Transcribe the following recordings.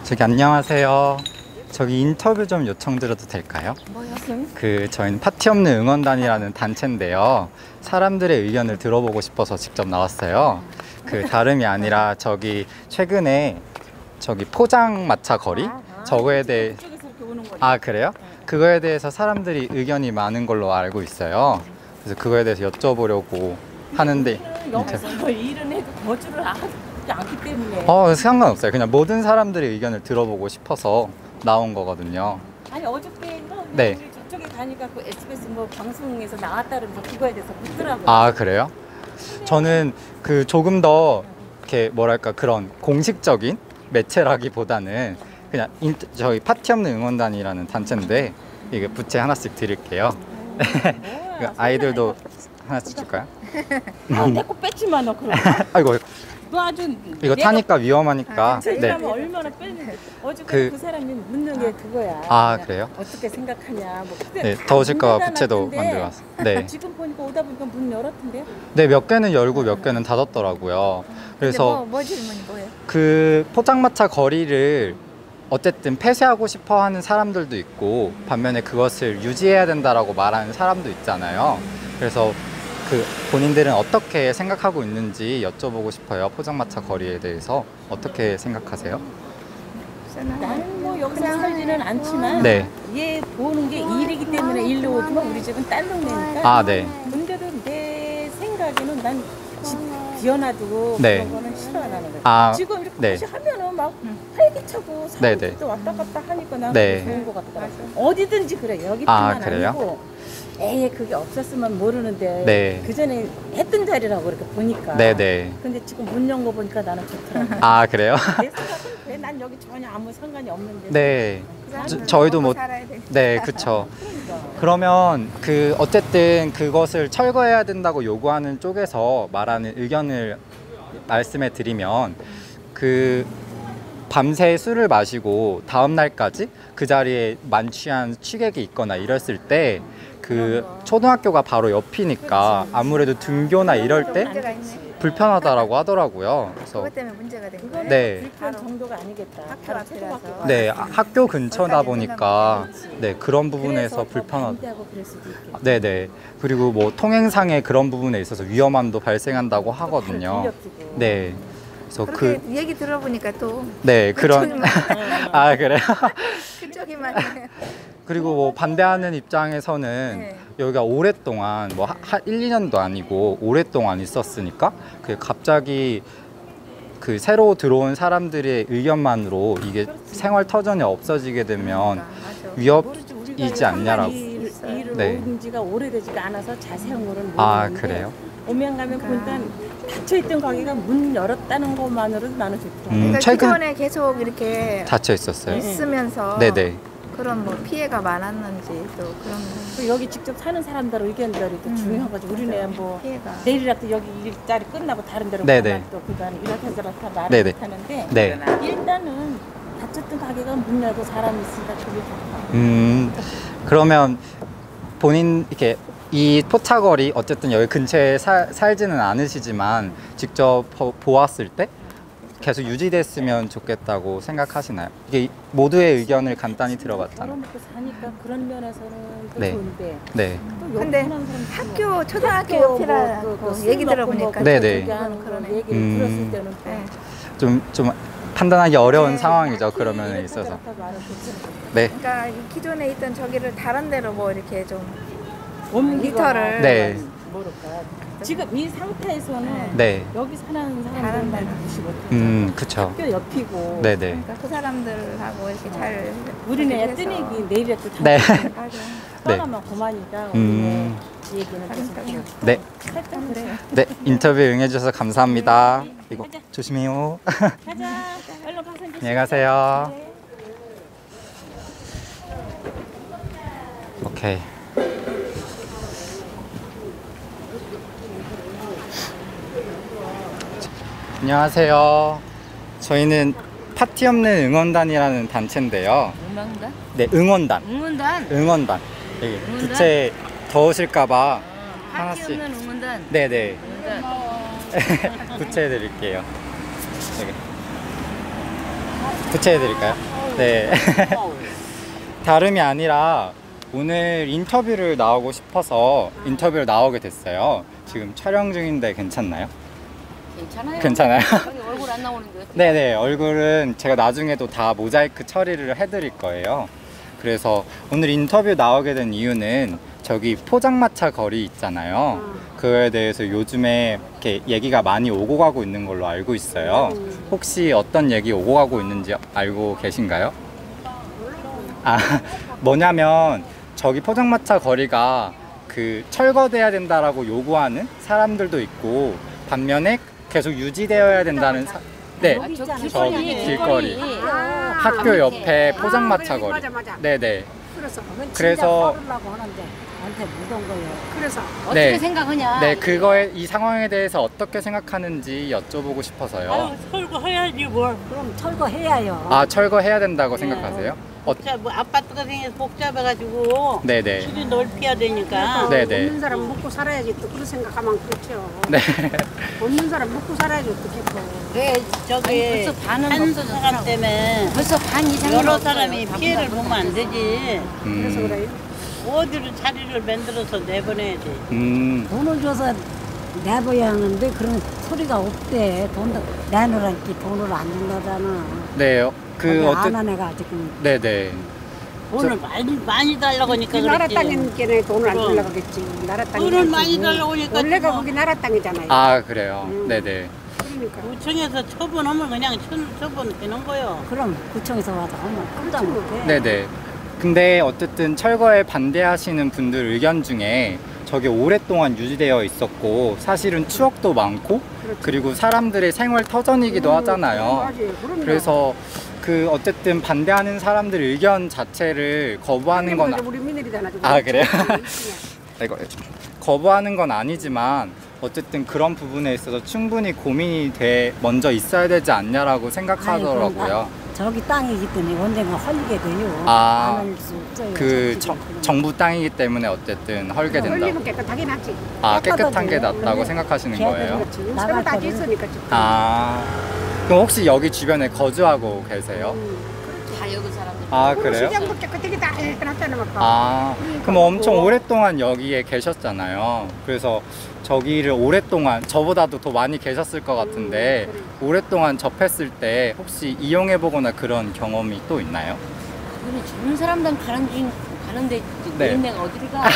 저기 안녕하세요. 저기 인터뷰 좀 요청드려도 될까요? 뭐요? 저희는 파티 없는 응원단이라는 단체인데요. 사람들의 의견을 들어보고 싶어서 직접 나왔어요. 다름이 아니라 저기 최근에 저기 포장마차 거리 저거에 대해 그래요? 그거에 대해서 사람들이 의견이 많은 걸로 알고 있어요. 그래서 그거에 대해서 여쭤보려고 하는데 여기서 일은 해도 거주를 하지 않기 때문에 상관없어요. 그냥 모든 사람들의 의견을 들어보고 싶어서 나온 거거든요. 아니 어저께인가 네. 우리 저쪽에 가니까 그 SBS 뭐 방송에서 나왔다 그러면서 그거에 대해서 묻더라고요. 그래요? 저는 조금 더 이렇게 뭐랄까 그런 공식적인 매체라기보다는 그냥 저희 파티 없는 응원단이라는 단체인데 이게 부채 하나씩 드릴게요. 아이들도 하나씩 줄까요? 내거 뺐지만 너 그럼. 아이고 너 아주 이거 타니까 위험하니까. 네. 얼마나 뺐는데 어저께 그 사람이 묻는 게 그거야. 그래요? 어떻게 생각하냐. 뭐 네, 더우실까 봐 부채도 만들어 왔어요. 네. 지금 보니까 오다 보니까 문 열었던데요? 네, 몇 개는 열고 몇 개는 닫았더라고요. 그래서 뭐 질문이 뭐예요? 포장마차 거리를 어쨌든 폐쇄하고 싶어 하는 사람들도 있고 반면에 그것을 유지해야 된다라고 말하는 사람도 있잖아요. 그래서 본인들은 어떻게 생각하고 있는지 여쭤보고 싶어요. 포장마차 거리에 대해서 어떻게 생각하세요? 나는 뭐 여기서 살지는 않지만 네. 얘 보는 게 일이기 때문에 일로 오지만 우리 집은 딸 동네니까. 네. 근데도 내 생각에는 난 집 비워놔두고 네. 그런 거는 싫어 안 하는 거야. 지금 이렇게 네. 다시 하면은 막 활기차고 사람들도 왔다 갔다 하니까 나는 네. 좋은 것 같더라고. 어디든지 그래. 여기뿐만 그래요? 아니고 에이 그게 없었으면 모르는데 네. 그 전에 했던 자리라고 이렇게 보니까. 네네. 근데 지금 문 연 거 보니까 나는 좋더라고. 그래요? 내 생각은 왜 난 여기 전혀 아무 상관이 없는데. 네. 저희도 뭐 네, 그쵸. 그러면 어쨌든 그것을 철거해야 된다고 요구하는 쪽에서 말하는 의견을 말씀해 드리면 밤새 술을 마시고 다음 날까지 그 자리에 만취한 취객이 있거나 이랬을 때 초등학교가 바로 옆이니까 아무래도 등교나 이럴 때 불편하다라고 하더라고요. 그래서 그것 때문에 문제가 된 거예요? 네. 불편 정도가 아니겠다. 학교 앞이라서. 네, 학교 근처다 네, 그런 부분에서 불편하다. 네네. 그리고 뭐 통행상의 그런 부분에 있어서 위험함도 발생한다고 하거든요. 네. 그래서 그렇게 얘기 들어보니까 또 네, 그런 그래요? 그쪽이만 그리고 뭐 반대하는 입장에서는 여기가 오랫동안 1, 2년도 아니고 오랫동안 있었으니까 갑자기 새로 들어온 사람들의 의견만으로 이게 생활 터전이 없어지게 되면 위협이지 않냐라고. 일을 온 지가 오래되지가 않아서 자세한 거는 모르는데 그래요? 오면 가면 보니까 닫혀있던 가게가 문 열었다는 것만으로도 나는 좋더라고요. 그러니까 최근 기존에 계속 이렇게 닫혀 있었어요. 있으면서 네네. 그런 뭐 피해가 많았는지 또 그런 여기 직접 사는 사람들 의견들이 또 중요한 거죠. 우리는 뭐 피해가. 내일이라도 여기 일자리 끝나고 다른 데로 네네. 가면 또 그다음에 이렇다 저렇다 말을 네네. 못하는데 네. 일단은 닫혔던 가게가 문 열고 사람이 있으니까 그게 좋다. 그러면 본인 이 포차거리 어쨌든 여기 근처에 살지는 않으시지만 직접 보았을 때 계속 유지됐으면 좋겠다고 생각하시나요? 이게 모두의 의견을 간단히 들어봤잖아요. 걸어먹고 사니까 그런 면에서는 또 네. 좋은데 네. 또 근데 사는 사람들은 학교 초등학교 옆이라고 술 얘기 먹고 들어보니까 네네. 하는 그런 얘기를 들었을 때는 좀 판단하기 어려운 네. 상황이죠. 그런 면에 있어서. 네. 그러니까 기존에 있던 저기를 다른 데로 뭐 이렇게 좀 옮기거나 리터를 네. 모를까. 지금 이 상태에서는 네. 여기 사는 다른 사람들만 데는 무시 못하죠. 그쵸. 학교 옆이고 네네. 그러니까 그 사람들하고 이렇게 잘 우리네 해서. 뜨내기 내일에 또 네. 맞아. 떠나면 그만이니까 우리네 얘기는 계속 네. 살짝 그래요. 네. 인터뷰 응해주셔서 감사합니다. 이거 조심해요. 가자. 얼른 가서 안녕히 가세요. 오케이. 안녕하세요. 저희는 파티 없는 응원단이라는 단체인데요. 응원단? 네, 응원단. 응원단? 응원단. 여기 응원단? 부채 더우실까봐 파티 하나씩. 없는 응원단? 네네. 응원단. 부채 드릴게요. 여기. 부채해 드릴까요? 네. 다름이 아니라 오늘 인터뷰를 나오고 싶어서 인터뷰를 나오게 됐어요. 지금 촬영 중인데 괜찮나요? 괜찮아요. 괜찮아요? 여기 얼굴 안 나오는데. 네네, 얼굴은 제가 나중에도 다 모자이크 처리를 해드릴 거예요. 그래서 오늘 인터뷰 나오게 된 이유는 저기 포장마차 거리 있잖아요. 그거에 대해서 요즘에 이렇게 얘기가 많이 오고 가고 있는 걸로 알고 있어요. 혹시 어떤 얘기 오고 가고 있는지 알고 계신가요? 아, 뭐냐면 저기 포장마차 거리가 그 철거돼야 된다라고 요구하는 사람들도 있고, 반면에 계속 유지되어야 된다는 네, 여기 있잖아요. 저 길거리. 학교 옆에 포장마차 거리. 맞아. 네네. 그래서 그래서 하려고 하는데 나한테 묻은 거예요. 그래서 어떻게 네. 생각하냐? 네, 그거에 이 상황에 대해서 어떻게 생각하는지 여쭤보고 싶어서요. 철거해야지 뭘. 그럼 철거해야요. 아, 철거해야 된다고 생각하세요? 뭐 아파트가 생겨서 복잡해가지고 네네. 길이 넓혀야 되니까 네네. 없는 사람 먹고 살아야지 또 그런 생각하면 그렇죠. 네. 없는 사람 먹고 살아야지 어떻게 또. 왜 저기 벌써 반은 한 없어졌더라고. 사람 때문에 벌써 반 이상이 여러 없어요. 사람이 피해를 보면 안 되지. 그래서 음, 그래요. 어디로 자리를 만들어서 내보내야지. 돈을 줘서 내버려야 하는데 그런 소리가 없대. 돈도 내놓으라니까 돈을 안 준다잖아. 네. 그 안 어쨌든 한 애가 지금 네네. 돈을 많이 달라고 하니까 나라 그랬지. 땅이니까 돈을 안 그럼. 주려고 그랬지. 나라 땅이. 돈을 많이 달라고 하니까 원래가 뭐 거기 나라 땅이잖아요. 아, 그래요. 네네. 그러니까. 구청에서 처분하면 그냥 처분되는 거예요. 그럼 구청에서 와서 하면 꼼짝 못해. 네네. 근데 어쨌든 철거에 반대하시는 분들 의견 중에 저게 오랫동안 유지되어 있었고 사실은 추억도 많고 그리고 사람들의 생활 터전이기도 하잖아요. 맞아요. 그럼요. 그래서 그 어쨌든 반대하는 사람들 의견 자체를 거부하는 건 우리 며느리잖아. 지금. 아, 그래요? 이거 거부하는 건 아니지만 어쨌든 그런 부분에 있어서 충분히 고민이 먼저 있어야 되지 않냐라고 생각하더라고요. 저기 땅이기 때문에 언젠가 헐리게 돼요. 아, 안 할 수 없어요. 그 정치적으로. 정부 땅이기 때문에 어쨌든 헐게 된다고. 흘리면 깨끗하게 낫지. 아, 깨끗한 게 깨끗하죠. 낫다고 근데 생각하시는 걔네들은 거예요? 그렇지. 새로 나갈 다 거를. 있으니까 지금. 아, 그럼 혹시 여기 주변에 거주하고 계세요? 다 여기 사람들. 아, 그래요? 시장도 깨끗하게 다 해놨다는 거. 아, 그럼 엄청 오랫동안 여기에 계셨잖아요. 그래서 저기를 오랫동안, 저보다도 더 많이 계셨을 것 같은데, 오랫동안 접했을 때 혹시 이용해보거나 그런 경험이 또 있나요? 우리 젊은 사람들 가는데 네. 노인네가 어디를 가?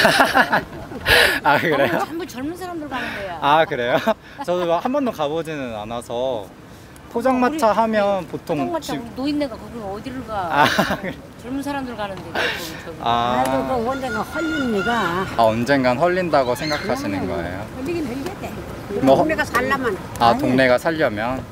아, 그래요? 전부 젊은 사람들 가는 거야. 아, 그래요? 저도 한 번도 가보지는 않아서. 포장마차 하면 보통 포장마차 우리 노인네가 거기 어디를 가? 아, 젊은 사람들 가는데 저기. 아이고 아, 그 언젠가 헐립니다. 아, 언젠간 헐린다고 생각하시는 거예요? 흘리긴 흘리겠대. 뭐, 동네가 살라면. 아, 동네가 살려면?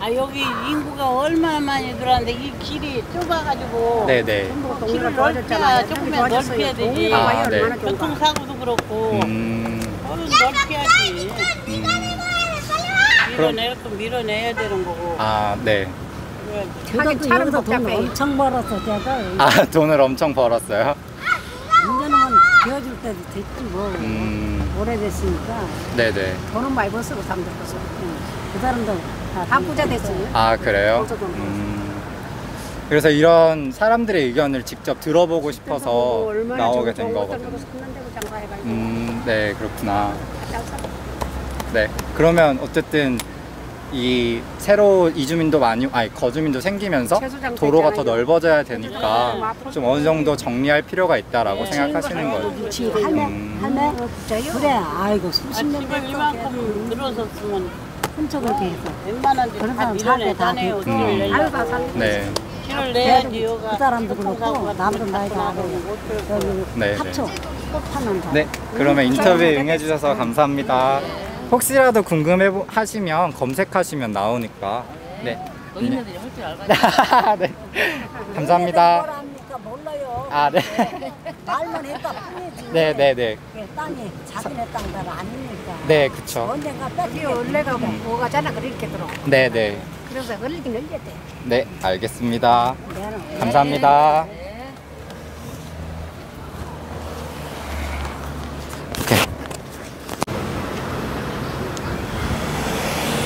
아 여기 인구가 얼마나 많이 들어왔는데 이 길이 좁아가지고 네네. 동네가 길을 좋아졌잖아요. 넓혀야 조금만 좋아졌어요. 넓혀야 되지. 동네가 아, 와요. 네. 얼마나 좋은가. 교통사고도 그렇고 넓혀야지. 밀어내야 되는 거고. 아, 네. 그래야지. 제가 차는 여기서 돈 복잡해. 엄청 벌었어. 제가 아, 돈을 엄청 벌었어요? 이제는 비워줄 때도 됐지 뭐. 오래됐으니까 네네. 돈은 많이 벌었어. 사람들 벌써. 그 사람도 다 부자 됐어요. 아, 그래요? 벌써 돈 그래서 이런 사람들의 의견을 직접 들어보고 싶어서 뭐 얼마나 나오게 좋은 된 거 거거든요. 샀는데도 장사해가지고. 네, 그렇구나. 잘 사- 네. 그러면 어쨌든 이 새로 이주민도 거주민도 생기면서 채소장 도로가 더 됐잖아요. 넓어져야 되니까 네. 좀 어느 정도 정리할 필요가 있다라고 생각하시는 거예요. 할매 그래 아이고 수십 년 집을 이만큼 들어섰으면 훔쳐 그렇게 해서 웬만한 그런 데다 사람 살게 다 밀어내잖아요. 됐지. 길을 아유, 내려고. 다 살리고. 네. 길을 내야지. 그 사람도 그렇고 나도 나이가 여기 네, 합쳐 끝하면 다. 네. 그러면 인터뷰에 응해주셔서 감사합니다. 혹시라도 궁금해 하시면 검색하시면 나오니까. 네. 노인네들이 할 줄 알고. 네. 감사합니다. 뭘 압니까 몰라요. 아, 네. 말만 했다 뿐이지. 네, 네, 네. 그 땅이 자기네 땅들 아니니까. 네, 그쵸. 언젠가 이게 뺏기게 원래가 뭐가잖아 그렇게 들어. 네, 네. 그래서 흘리긴 흘렸대. 네, 알겠습니다. 되는 감사합니다. 오케이.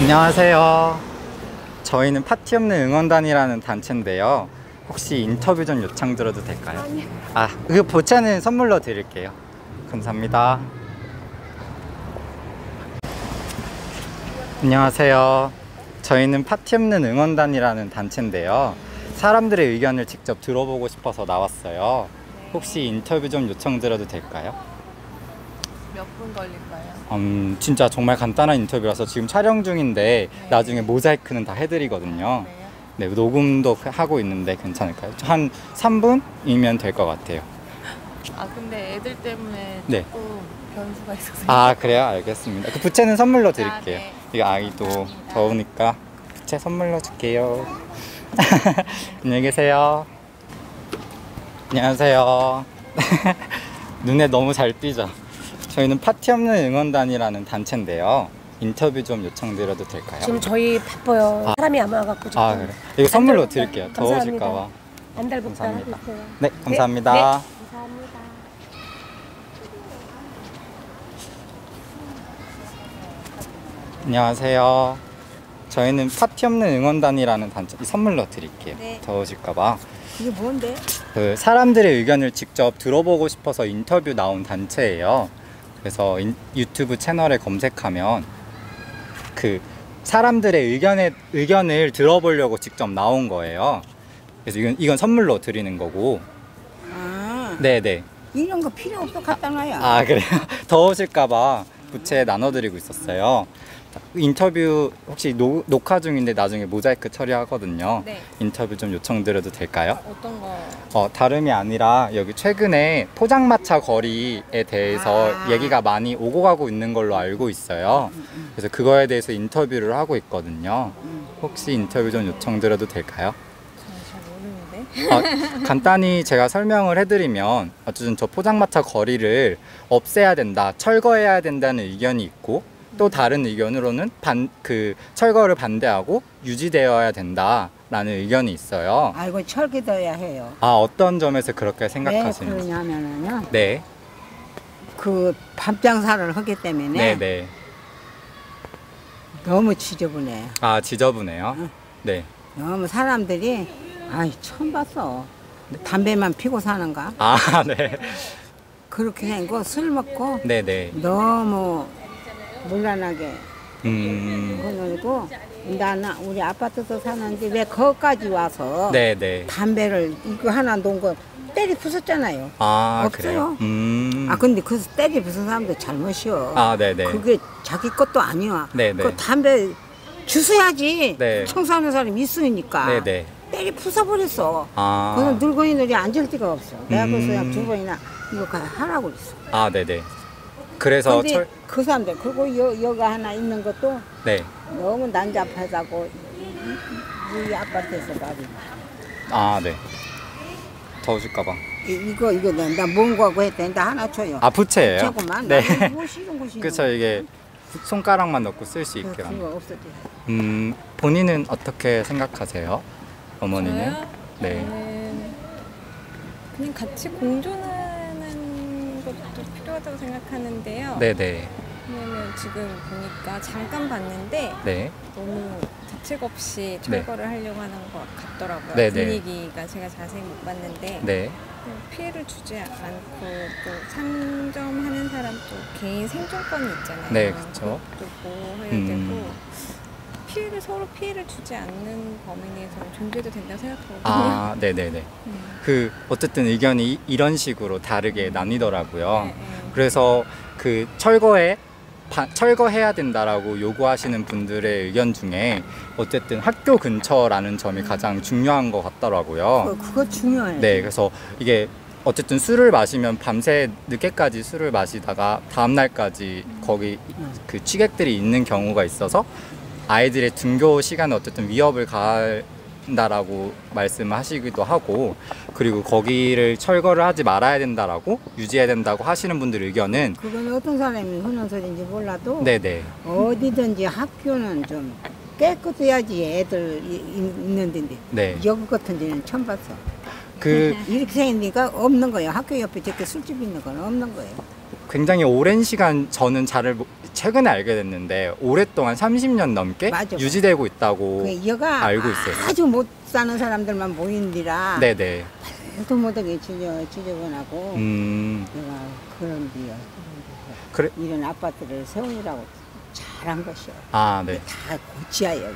안녕하세요. 저희는 파티 없는 응원단이라는 단체인데요. 혹시 인터뷰 좀 요청드려도 될까요? 아, 그 보채는 선물로 드릴게요. 감사합니다. 안녕하세요. 저희는 파티 없는 응원단이라는 단체인데요. 사람들의 의견을 직접 들어보고 싶어서 나왔어요. 혹시 인터뷰 좀 요청드려도 될까요? 몇 분 걸릴까요? 진짜 정말 간단한 인터뷰라서 지금 촬영 중인데 네. 나중에 모자이크는 다 해드리거든요. 그래요? 네, 녹음도 하고 있는데 괜찮을까요? 한 3분이면 될 것 같아요. 아 근데 애들 때문에 네. 조금 변수가 있어서. 아, 그래요? 알겠습니다. 그 부채는 선물로 드릴게요. 네. 이거 아이도 감사합니다. 더우니까 부채 선물로 줄게요. 안녕히 계세요. 안녕하세요. 눈에 너무 잘 띄죠? 저희는 파티 없는 응원단이라는 단체인데요. 인터뷰 좀 요청드려도 될까요? 지금 저희 바빠요. 아. 사람이 안 와갖고 좀. 아, 그래. 이거 선물로 안달복달. 드릴게요. 감사합니다. 더우실까봐. 안달복달 하고 감사합니다. 있어요. 네, 감사합니다. 네, 감사합니다. 안녕하세요. 저희는 파티 없는 응원단이라는 단체, 이 선물로 드릴게요. 네. 더우실까봐. 이게 뭔데? 그 사람들의 의견을 직접 들어보고 싶어서 인터뷰 나온 단체예요. 그래서 유튜브 채널에 검색하면 그 사람들의 의견을 들어보려고 직접 나온 거예요. 그래서 이건 선물로 드리는 거고. 아, 네네. 이런 거 필요 없어 갖다 놔요. 아, 그래요? 더우실까봐 부채 나눠드리고 있었어요. 인터뷰 혹시 녹화 중인데 나중에 모자이크 처리하거든요. 네. 인터뷰 좀 요청드려도 될까요? 어떤 거? 다름이 아니라 여기 최근에 포장마차 거리에 대해서 얘기가 많이 오고 가고 있는 걸로 알고 있어요. 그래서 그거에 대해서 인터뷰를 하고 있거든요. 혹시 인터뷰 좀 요청드려도 될까요? 잘 모르는데. 간단히 제가 설명을 해드리면 어쨌든 저 포장마차 거리를 없애야 된다, 철거해야 된다는 의견이 있고 또 다른 의견으로는 철거를 반대하고 유지되어야 된다라는 의견이 있어요. 아이고 철기둬야 해요. 아, 어떤 점에서 그렇게 왜 생각하시는지? 그러냐면은요. 네, 그 밥장사를 하기 때문에 네. 너무 지저분해요. 아, 지저분해요. 네. 너무 사람들이 처음 봤어. 담배만 피고 사는가? 아, 네. 그렇게 생기고 술 먹고 네네. 너무 물란하게 음, 그리고 나는 우리 아파트도 사는데 왜 거기까지 와서 네네. 담배를 이거 하나 놓은 거 때리 부쉈잖아요. 아, 없어요. 그래요? 근데 그 때리 부순 사람도 잘못이요. 아, 네네. 그게 자기 것도 아니야. 네네. 그 담배 주워야지. 네. 청소하는 사람이 있으니까. 네네. 때리 부숴버렸어. 아, 그래서 늙은이들이 앉을 데가 없어. 내가 그래서 그냥 음. 두 번이나 이거 하라고 그랬어. 아, 네네. 그래서 근데 그 사람들 그리고 여가 하나 있는 것도 네. 너무 난잡하다고 이 아파트에서 말이. 아, 네. 더우실까봐. 이거 나 뭔가고 했더니 나 하나 줘요. 아, 부채예요? 저거만. 네. 뭐 싫은 곳이. 그쵸, 이게 손가락만 넣고 쓸 수 있게. 그거 없어져. 본인은 어떻게 생각하세요? 어머니는? 저요? 네. 그냥 같이 공존하는 것도 필요하다고 생각하는데요. 네네. 왜냐면 지금 보니까 잠깐 봤는데 네. 너무 대책 없이 철거를 하려고 하는 것 같더라고요. 네네. 분위기가 제가 자세히 못 봤는데 네. 피해를 주지 않고 또 상점하는 사람 또 개인 생존권이 있잖아요. 네, 그쵸. 그것도 보호해야 음. 되고 서로 피해를 주지 않는 범위 내에서는 존재도 된다고 생각하거든요. 아, 네네네. 어쨌든 의견이 이런 식으로 다르게 나뉘더라고요. 네. 그래서 그 철거해야 된다라고 요구하시는 분들의 의견 중에 어쨌든 학교 근처라는 점이 가장 중요한 것 같더라고요. 그거 중요해. 네, 그래서 이게 어쨌든 술을 마시면 밤새 늦게까지 술을 마시다가 다음날까지 거기 그 취객들이 있는 경우가 있어서 아이들의 등교 시간에 어쨌든 위협을 가한다라고 말씀하시기도 하고, 그리고 거기를 철거를 하지 말아야 된다라고 유지해야 된다고 하시는 분들 의견은 그건 어떤 사람이 하는 소리인지 몰라도 네네. 어디든지 학교는 좀 깨끗해야지 애들 있는 데인데 네. 여기 같은 데는 처음 봤어. 그 이렇게 생기니까 없는 거예요. 학교 옆에 저렇게 술집이 있는 건 없는 거예요. 굉장히 오랜 시간 저는 최근에 알게 됐는데 오랫동안 30년 넘게 맞아. 유지되고 있다고 그 여가 알고 있어요. 아주 못 사는 사람들만 모인디라 네네. 도 못하게 지저분하고 내가 그런 데요. 그래. 이런 아파트를 세우느라고 잘한 것이요. 아, 네. 다 고치야 그냥.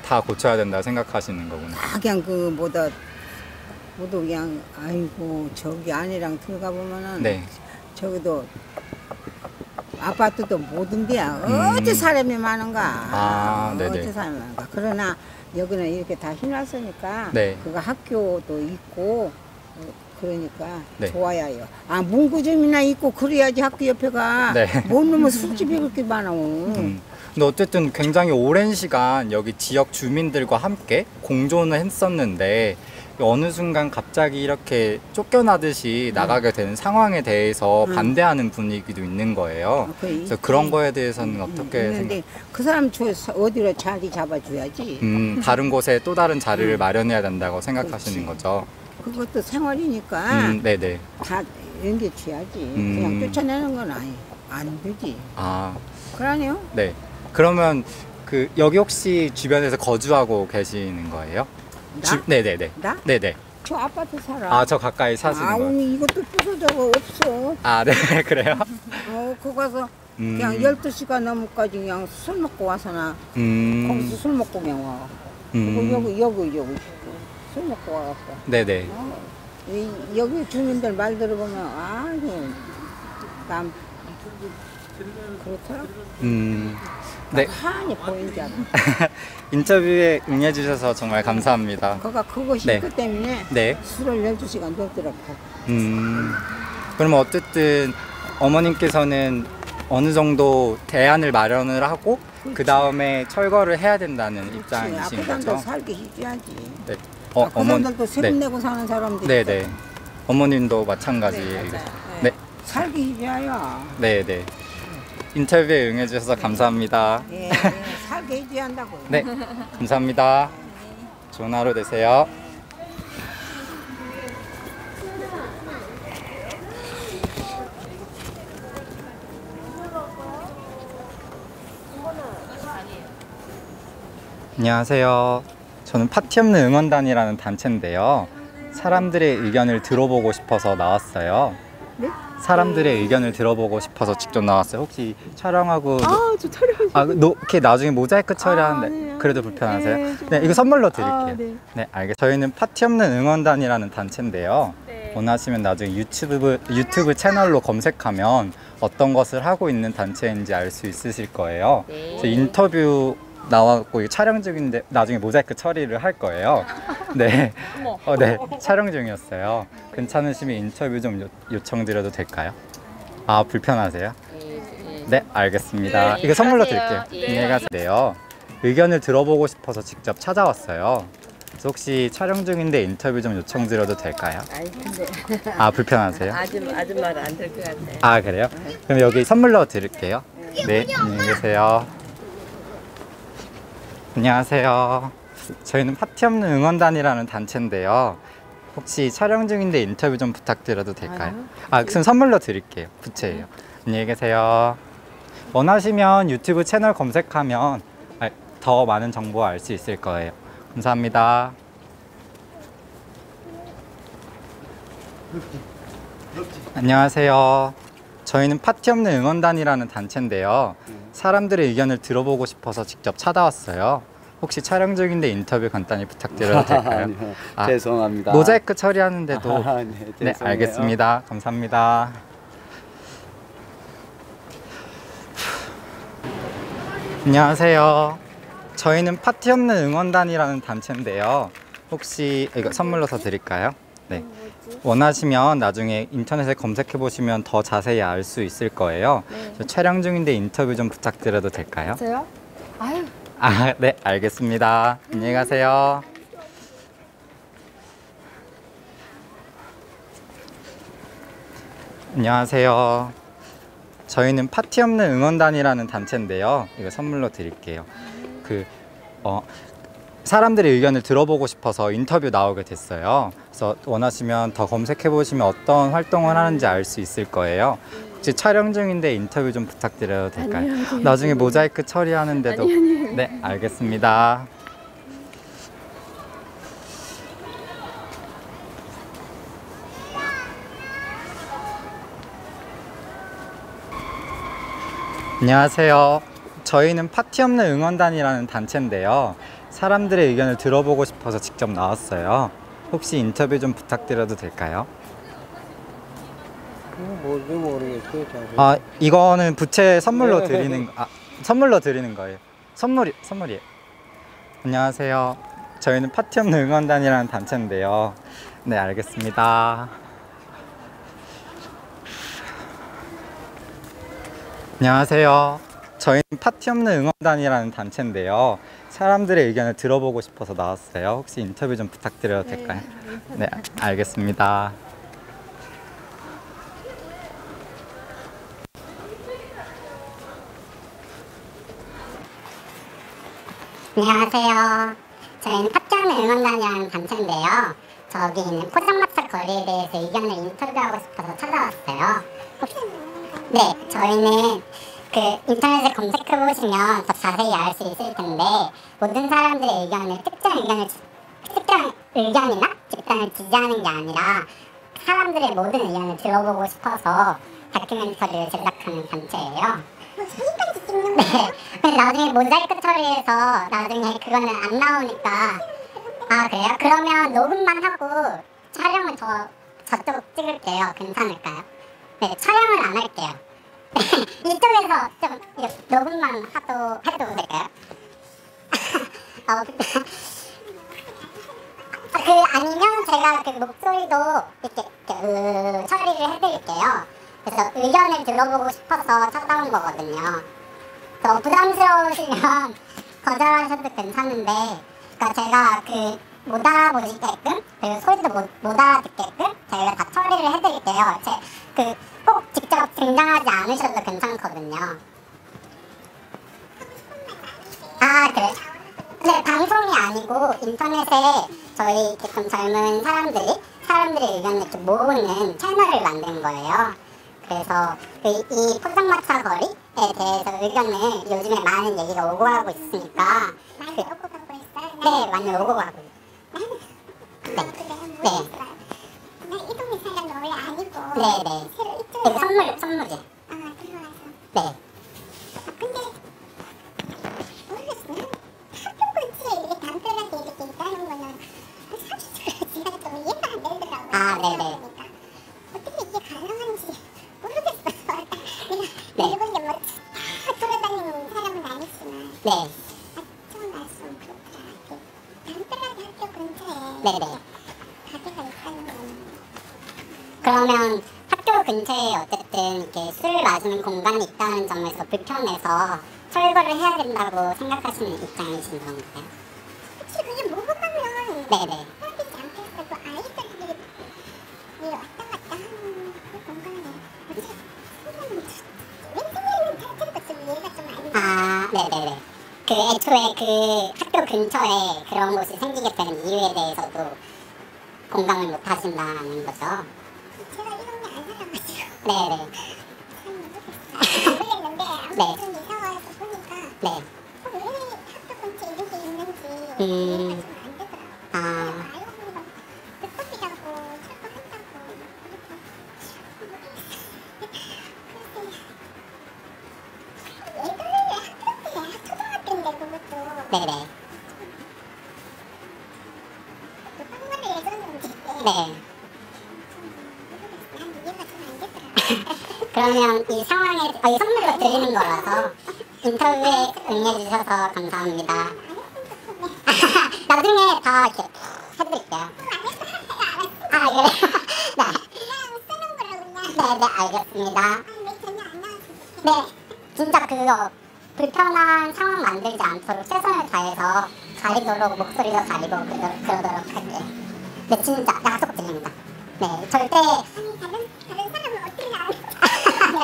다 고쳐야 된다 생각하시는 거구나. 다 그냥 그 뭐다 모두 그냥 아이고 저기 안이랑 들어가 보면은 네. 저기도 아파트도 모든 데야 어째 사람이 많은가. 아, 네네. 어째 사람이 많은가. 그러나 여기는 이렇게 다 해놨으니까 네. 그거 학교도 있고 그러니까 네. 좋아요. 아 문구점이나 있고 그래야지 학교 옆에가 네. 못 넣으면 술집이 그렇게 많아. 근데 어쨌든 굉장히 오랜 시간 여기 지역 주민들과 함께 공존을 했었는데 어느 순간 갑자기 이렇게 쫓겨나듯이 나가게 되는 상황에 대해서 반대하는 분위기도 있는 거예요. 그래서 그런 거에 대해서는 어떻게 있는데 그 사람 어디로 자리 잡아줘야지. 다른 곳에 또 다른 자리를 마련해야 된다고 생각하시는 그렇지. 거죠. 그것도 생활이니까 네네. 다 연계줘야지. 그냥 쫓아내는 건 안 되지. 아, 그러네요. 네. 그러면 그 여기 혹시 주변에서 거주하고 계시는 거예요? 나? 네네네. 나? 네네. 저 아파트 살아. 아, 저 가까이 사시는 거예요? 오늘 이것도 부서져가 없어. 아, 네. 그래요? 그거 가서 그냥 12시가 넘어까지 그냥 술 먹고 와서나 거기서 술 먹고 그냥 와. 그리고 여기 술 먹고 와갖고. 네네. 여기 주민들 말 들어보면 아주 남 그렇더라. 네. 한이 보이지 않아. 인터뷰에 응해주셔서 정말 감사합니다. 그거 네. 싱크 때문에 네. 술을 12시간 넣더라고. 그러면 어쨌든 어머님께서는 어느 정도 대안을 마련을 하고 그 다음에 철거를 해야 된다는 입장이신 그 사람들 거죠? 살게 해줘야지. 네. 그 사람들도 세금 네. 내고 사는 사람들. 네네. 어머님도 마찬가지예요. 네. 살게 해줘야. 네네. 인터뷰에 응해주셔서 감사합니다. 예, 살게 해줘야 한다고요. 네. 감사합니다. 좋은 하루 되세요. 안녕하세요. 저는 파티 없는 응원단이라는 단체인데요. 사람들의 의견을 들어보고 싶어서 나왔어요. 네? 사람들의 의견을 들어보고 싶어서 직접 나왔어요. 혹시 촬영하고 저 촬영. 이렇게 나중에 모자이크 처리하는데 네. 그래도 불편하세요? 네, 네, 이거 선물로 드릴게요. 네. 네, 알겠습니다. 저희는 파티 없는 응원단이라는 단체인데요. 원하시면 나중에 유튜브 채널로 검색하면 어떤 것을 하고 있는 단체인지 알 수 있으실 거예요. 저 인터뷰 나왔고 촬영 중인데 나중에 모자이크 처리를 할 거예요. 네, 네, 촬영 중이었어요. 괜찮으시면 인터뷰 좀 요청드려도 될까요? 아, 불편하세요? 네, 알겠습니다. 이거 선물로 드릴게요. 안녕히 가세요. 의견을 들어보고 싶어서 직접 찾아왔어요. 그래서 혹시 촬영 중인데 인터뷰 좀 요청드려도 될까요? 아니 근데 아, 불편하세요? 아줌마는 안 될 것 같아. 아, 그래요? 그럼 여기 선물로 드릴게요. 네, 안녕히 계세요. 안녕하세요. 저희는 파티 없는 응원단이라는 단체인데요. 혹시 촬영 중인데 인터뷰 좀 부탁드려도 될까요? 아, 그럼 선물로 드릴게요. 부채예요. 안녕히 계세요. 원하시면 유튜브 채널 검색하면 더 많은 정보 알 수 있을 거예요. 감사합니다. 안녕하세요. 저희는 파티 없는 응원단이라는 단체인데요. 사람들의 의견을 들어보고 싶어서 직접 찾아왔어요. 혹시 촬영 중인데 인터뷰 간단히 부탁드려도 될까요? 아니요, 죄송합니다. 모자이크 처리하는데도 네, 네, 알겠습니다. 감사합니다. 안녕하세요. 저희는 파티 없는 응원단이라는 단체인데요. 혹시 이거 선물로 더 드릴까요? 네. 원하시면 나중에 인터넷에 검색해 보시면 더 자세히 알 수 있을 거예요. 저 촬영 중인데 인터뷰 좀 부탁드려도 될까요? 저요? 아유. 아, 네, 알겠습니다. 안녕히 가세요. 안녕하세요. 저희는 파티 없는 응원단이라는 단체인데요. 이거 선물로 드릴게요. 사람들의 의견을 들어보고 싶어서 인터뷰 나오게 됐어요. 그래서 원하시면 더 검색해 보시면 어떤 활동을 하는지 알 수 있을 거예요. 혹시 촬영 중인데 인터뷰 좀 부탁드려도 될까요? 나중에 모자이크 처리하는데도. 네, 알겠습니다. 안녕하세요. 저희는 파티 없는 응원단이라는 단체인데요. 사람들의 의견을 들어보고 싶어서 직접 나왔어요. 혹시 인터뷰 좀 부탁드려도 될까요? 뭔지 모르겠어요. 아, 이거는 부채 선물로 드리는 선물로 드리는 거예요. 선물이에요. 안녕하세요. 저희는 파티 없는 응원단이라는 단체인데요. 네, 알겠습니다. 안녕하세요. 저희는 파티 없는 응원단이라는 단체인데요. 사람들의 의견을 들어보고 싶어서 나왔어요. 혹시 인터뷰 좀 부탁드려도 될까요? 네, 알겠습니다. 안녕하세요. 저희는 파티 없는 응원단이라는 단체인데요. 저기 있는 포장마차 거리에 대해서 의견을 인터뷰하고 싶어서 찾아왔어요. 네, 저희는 그 인터넷에 검색해보시면 더 자세히 알 수 있을 텐데, 모든 사람들의 의견을 특정 의견이나 집단을 지지하는 게 아니라 사람들의 모든 의견을 들어보고 싶어서 다큐멘터리를 제작하는 단체예요. 네, 나중에 모자이크 처리해서 나중에 그거는 안 나오니까. 아, 그래요? 그러면 녹음만 하고 촬영을 저쪽 찍을게요. 괜찮을까요? 네, 촬영은 안 할게요. 이쪽에서 좀 녹음만 해도 될까요? 아니면 제가 그 목소리도 이렇게 처리를 해드릴게요. 그래서 의견을 들어보고 싶어서 찾아온 거거든요. 더 부담스러우시면 거절하셔도 괜찮은데, 그러니까 제가 못 알아보시게끔, 그리고 소리도 못 알아듣게끔 저희가 다 처리를 해드릴게요. 꼭 직접 등장하지 않으셔도 괜찮거든요. 아, 그래? 네, 방송이 아니고 인터넷에 저희 이렇게 좀 젊은 사람들의 의견을 이렇게 모으는 채널을 만든 거예요. 그래서 이 포장마차 거리에 대해서 의견을 요즘에 많은 얘기가 오고 가고 있으니까. 많이 오고 가고 있어요? 네, 많이 오고 가고 있어요. 네. 나 이 동네 사람 원래 아니고. 네네. 새로 이쪽에 선물이요. 아, 들어와서. 네. 근데 모르겠어요. 학교 근처에 이렇게 담벼락이 이렇게 있다는 거는 사실적으로 제가 좀 이해가 안 되더라고요. 아, 네네. 어떻게 이게 가능한지 모르겠어요. 내가 일본 게 뭐 돌아다니는 사람은 아니지만. 네. 좀 말씀 그렇더라. 담벼락이 학교 근처에. 네네. 가게가 있다는 거는. 그러면 학교 근처에 어쨌든 이렇게 술을 마시는 공간이 있다는 점에서 불편해서 철거를 해야 된다고 생각하시는 입장이신 건가요? 혹시 그게 먹어가면 네네. 해야되지 않겠어요? 그 아이들이 왔다 갔다 하는 그 공간에 어찌 왠지 자체가 좀 이해가 좀 안 돼요. 아, 네네네. 애초에 학교 근처에 그런 곳이 생기게 된 이유에 대해서도 공감을 못 하신다는 거죠? 제가 이 동네 안 살아가지고. 네네. 잘 모르겠는데 아무튼 네. 이사 와서 보니까 네. 왜 학교 근처에 이런 게 있는지 이해가 좀 안 되더라고요. 아. 알고 보니까 불법이라고 철거한다고 예전에 학교 초등학교인데 그것도. 네네. 그 예전인지. 네. 그러면 이 상황에 이 선물로 드리는 거라서 인터뷰에 응해주셔서 감사합니다. 나중에 다 이렇게 해드릴게요. 아, 그래요? 네. 네, 알겠습니다. 네, 진짜 그거 불편한 상황 만들지 않도록 최선을 다해서 가리도록 목소리도 가리고 그러도록 할게요. 네, 진짜 약속드립니다. 네, 절대. 다른 사람은 어떻게 알아? 네,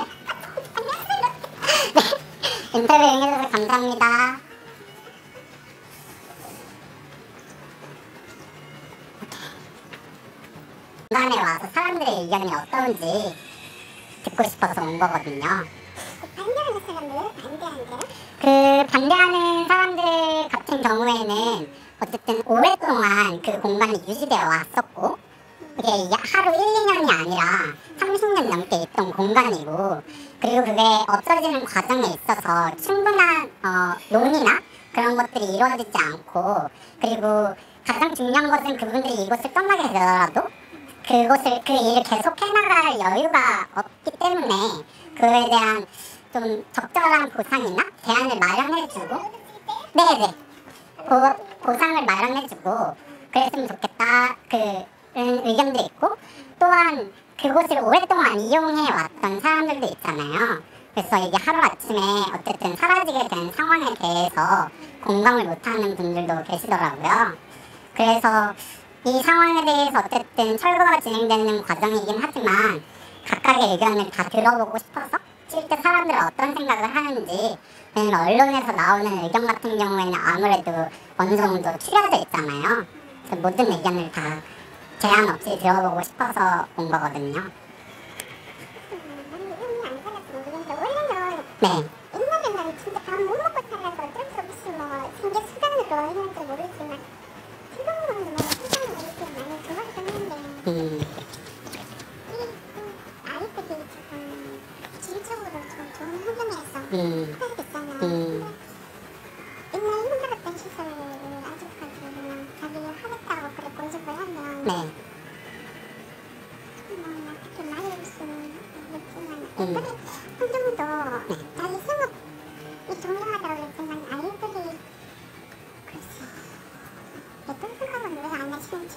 인터뷰 응해주셔서 감사합니다. 공간에 와서 사람들의 의견이 어떤지 듣고 싶어서 온 거거든요. 반대하는 사람들은 반대한대요? 그 반대하는 사람들 같은 경우에는 어쨌든 오랫동안 그 공간이 유지되어 왔었고 그게 하루 1, 2년이 아니라 30년 넘게 있던 공간이고 그리고 그게 없어지는 과정에 있어서 충분한 논의나 그런 것들이 이루어지지 않고 그리고 가장 중요한 것은 그분들이 이곳을 떠나게 되더라도 그 일을 계속 해나갈 여유가 없기 때문에 그에 대한 좀 적절한 보상이나 대안을 마련해주고 네네 보상을 마련해주고 그랬으면 좋겠다 그런 의견도 있고 또한 그곳을 오랫동안 이용해왔던 사람들도 있잖아요. 그래서 이게 하루아침에 어쨌든 사라지게 된 상황에 대해서 공감을 못하는 분들도 계시더라고요. 그래서 이 상황에 대해서 어쨌든 철거가 진행되는 과정이긴 하지만 각각의 의견을 다 들어보고 싶어서 실제 사람들은 어떤 생각을 하는지 왜냐면 언론에서 나오는 의견 같은 경우에는 아무래도 어느 정도 추려져 있잖아요. 그래서 모든 의견을 다 제한 없이 들어보고 싶어서 온 거거든요. 네. 옛날에는 진짜 밥 못 먹고 살아서 어쩔 수 없이 뭐 생계 수단으로 했는지 모르지만 지금은 뭐 세상에 이렇게 많이 좋아졌는데 이 아이들이 지금 질적으로 좀 좋은 환경에서 살겠잖아요. 옛날 힘들었던 시설을 아직까지 그냥 자기 하겠다고 그래 고집을 하면 네. 뭐 어떻게 말할 수는 없지만 환경도 자기 생업이 중요하다고 그랬지만 아이들이 글쎄 어떤 생각은 왜 안 하시는지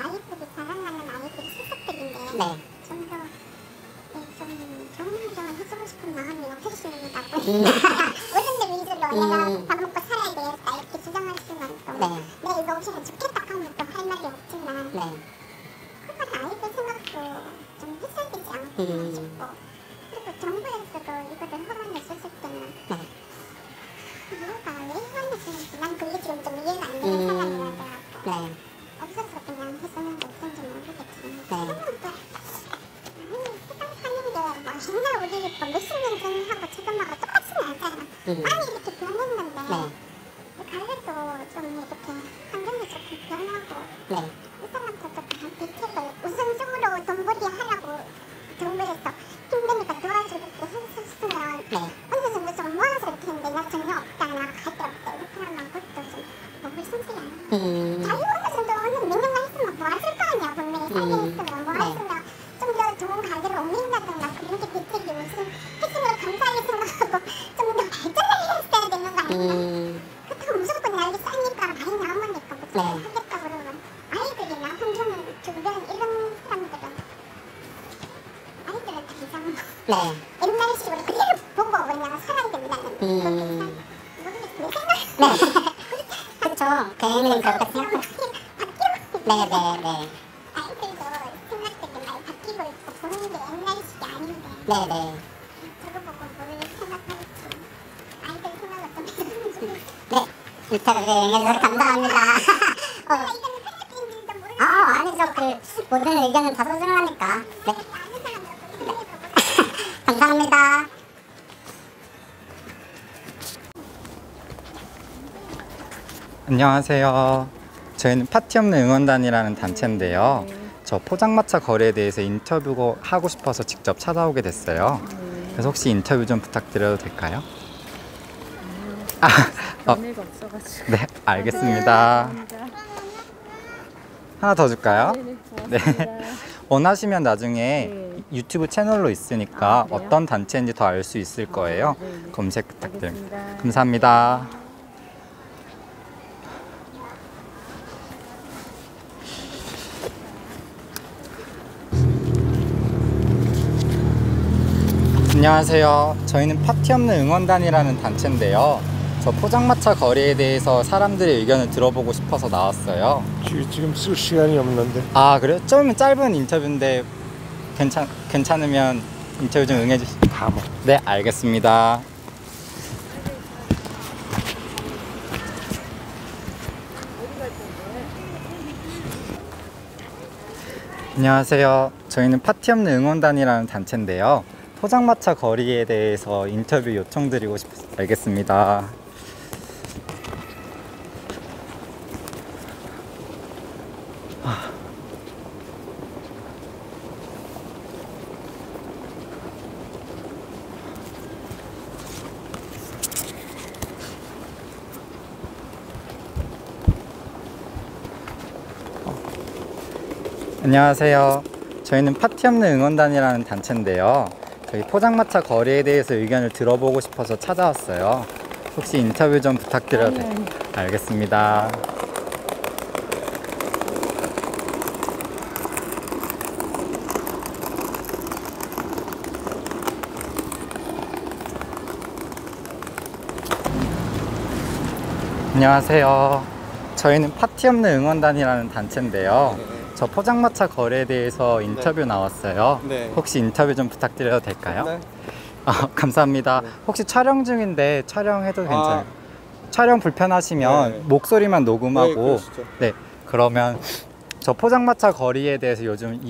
아이들이 자라나는 아이들이 새싹들인데 네. 좀 더 좀 좋은 환경을 해주고 싶은 마음이 없으십니다. 어른들 위주로 내가 밥 먹고 살아야 되겠다 이렇게 주장할 수는 또 네. 내가 이거 없이 죽겠다 하면 또 할 말이 없지만 네. 그건 아이들 생각도 좀 훼손되지 않을까 싶고 그리고 정부에서도 이거를 허가냈었을 때는 이유가 왜 허가냈었는지 난 그게 지금 좀 이해가 안 되는 상황이라서 네. 없어서 그냥 했었는 게 있는지 모르겠지만 네. 세상 사는 게 뭐 옛날 우리 몇십 년 전하고 지금하고 똑같지는 않잖아. 많이 이렇게 변했는데 갈래도 좀 이렇게 환경이 조금 변하고 네. 이 사람들도 그냥 대책을 우선적으로 돈벌이 하라고 정부에서 힘드니까 도와주겠다 했었으면 어느 정도 좀 모아서 이렇게 했는데 나 전혀 없다 나 갈 데 없다 이렇게 하면 그것도 좀 너무 손색이 아니야. 자기 어느 정도 어느 명령만 했으면 모았을 거 아니야. 분명히 살게 했으면 모았으면 좀 더 좋은 가게로 옮긴다든가 그런 게 대책이 무슨 핵심으로 감사하게 생각하고 좀 더 발전을 했어야 되는 거 아니야. 그렇다고 무조건 날개 싸니까 많이 나오니까 무조건 하겠다 그러면 아이들이나 환경 주변 이런 사람들은 아이들은 다 이상 옛날식으로 그대로 보고 그냥 살아야 된다는 모르겠어 내 생각? 그렇죠. 개인은 그렇게 생각하고 네네네. 아이들도 생각들이 많이 바뀌고 있고 보는 게 옛날식이 아닌데 네네. 저거 보고 뭘 생각할지 아이들 생각을 좀 해주면 좋겠어. 네. 인터뷰에 응해주셔서 감사합니다. 아니죠. 그 모든 의견은 다 소중하니까. 네. 감사합니다. 안녕하세요. 저희는 파티 없는 응원단이라는 단체인데요. 저 포장마차 거리에 대해서 인터뷰 하고 싶어서 직접 찾아오게 됐어요. 그래서 혹시 인터뷰 좀 부탁드려도 될까요? 연애가 없어가지고. 네, 알겠습니다. 하나 더 줄까요? 네. 원하시면 나중에 유튜브 채널로 있으니까 어떤 단체인지 더 알 수 있을 거예요. 검색 부탁드립니다. 감사합니다. 안녕하세요. 저희는 파티 없는 응원단이라는 단체인데요. 저 포장마차 거리에 대해서 사람들의 의견을 들어보고 싶어서 나왔어요. 지금 쓸 시간이 없는데. 아, 그래요? 좀 짧은 인터뷰인데 괜찮으면 인터뷰 좀 응해주시죠. 네, 알겠습니다. 안녕하세요. 저희는 파티 없는 응원단이라는 단체인데요. 포장마차 거리에 대해서 인터뷰 요청드리고 싶어서 알겠습니다. 안녕하세요. 저희는 파티 없는 응원단이라는 단체인데요. 저희 포장마차 거리에 대해서 의견을 들어보고 싶어서 찾아왔어요. 혹시 인터뷰 좀 부탁드려도 돼요? 알겠습니다. 안녕하세요. 저희는 파티 없는 응원단이라는 단체인데요. 저 포장마차 거리에 대해서 인터뷰 나왔어요. 네. 혹시 인터뷰 좀 부탁드려도 될까요? 네. 감사합니다. 네. 혹시 촬영 중인데 촬영해도 괜찮아요? 촬영 불편하시면 네. 목소리만 녹음하고 그러시죠. 네, 그러면 저 포장마차 거리에 대해서 요즘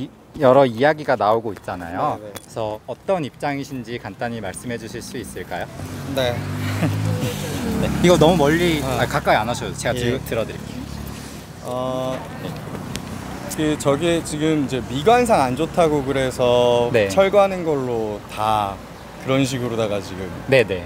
여러 이야기가 나오고 있잖아요. 네, 네. 그래서 어떤 입장이신지 간단히 말씀해 주실 수 있을까요? 네. 네. 이거 너무 멀리 가까이 안 하셔도 제가 예. 들어드릴게요. 저게 지금 이제 미관상 안 좋다고 그래서 네. 철거하는 걸로 다 그런 식으로다가 지금 네네.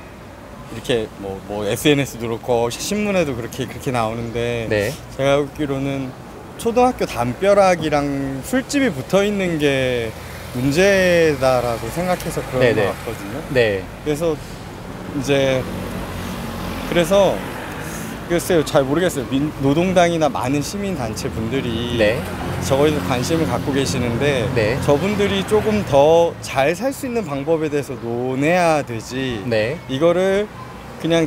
이렇게 뭐 SNS도 그렇고 신문에도 그렇게 나오는데 네. 제가 알기로는 초등학교 담벼락이랑 술집이 붙어 있는 게 문제다라고 생각해서 그런 네네. 것 같거든요. 네. 그래서 글쎄요, 잘 모르겠어요. 노동당이나 많은 시민단체 분들이 네. 저거에 관심을 갖고 계시는데 네. 저분들이 조금 더 잘 살 수 있는 방법에 대해서 논해야 되지. 네. 이거를 그냥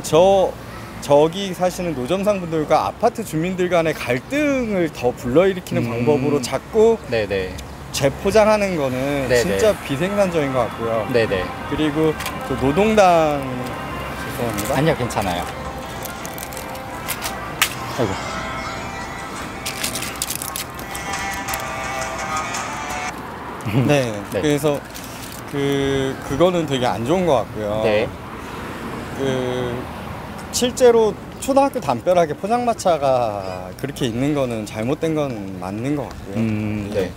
저기 사시는 노점상 분들과 아파트 주민들 간의 갈등을 더 불러일으키는 방법으로 자꾸 네네. 재포장하는 거는 네네. 진짜 비생산적인 것 같고요. 네네. 그리고 또 노동당 죄송합니다. 아니요, 괜찮아요. 아이고. 네. 네. 그래서 그거는 되게 안 좋은 것 같고요. 네. 실제로 초등학교 담벼락에 포장마차가 그렇게 있는 거는 잘못된 건 맞는 것 같고요. 네.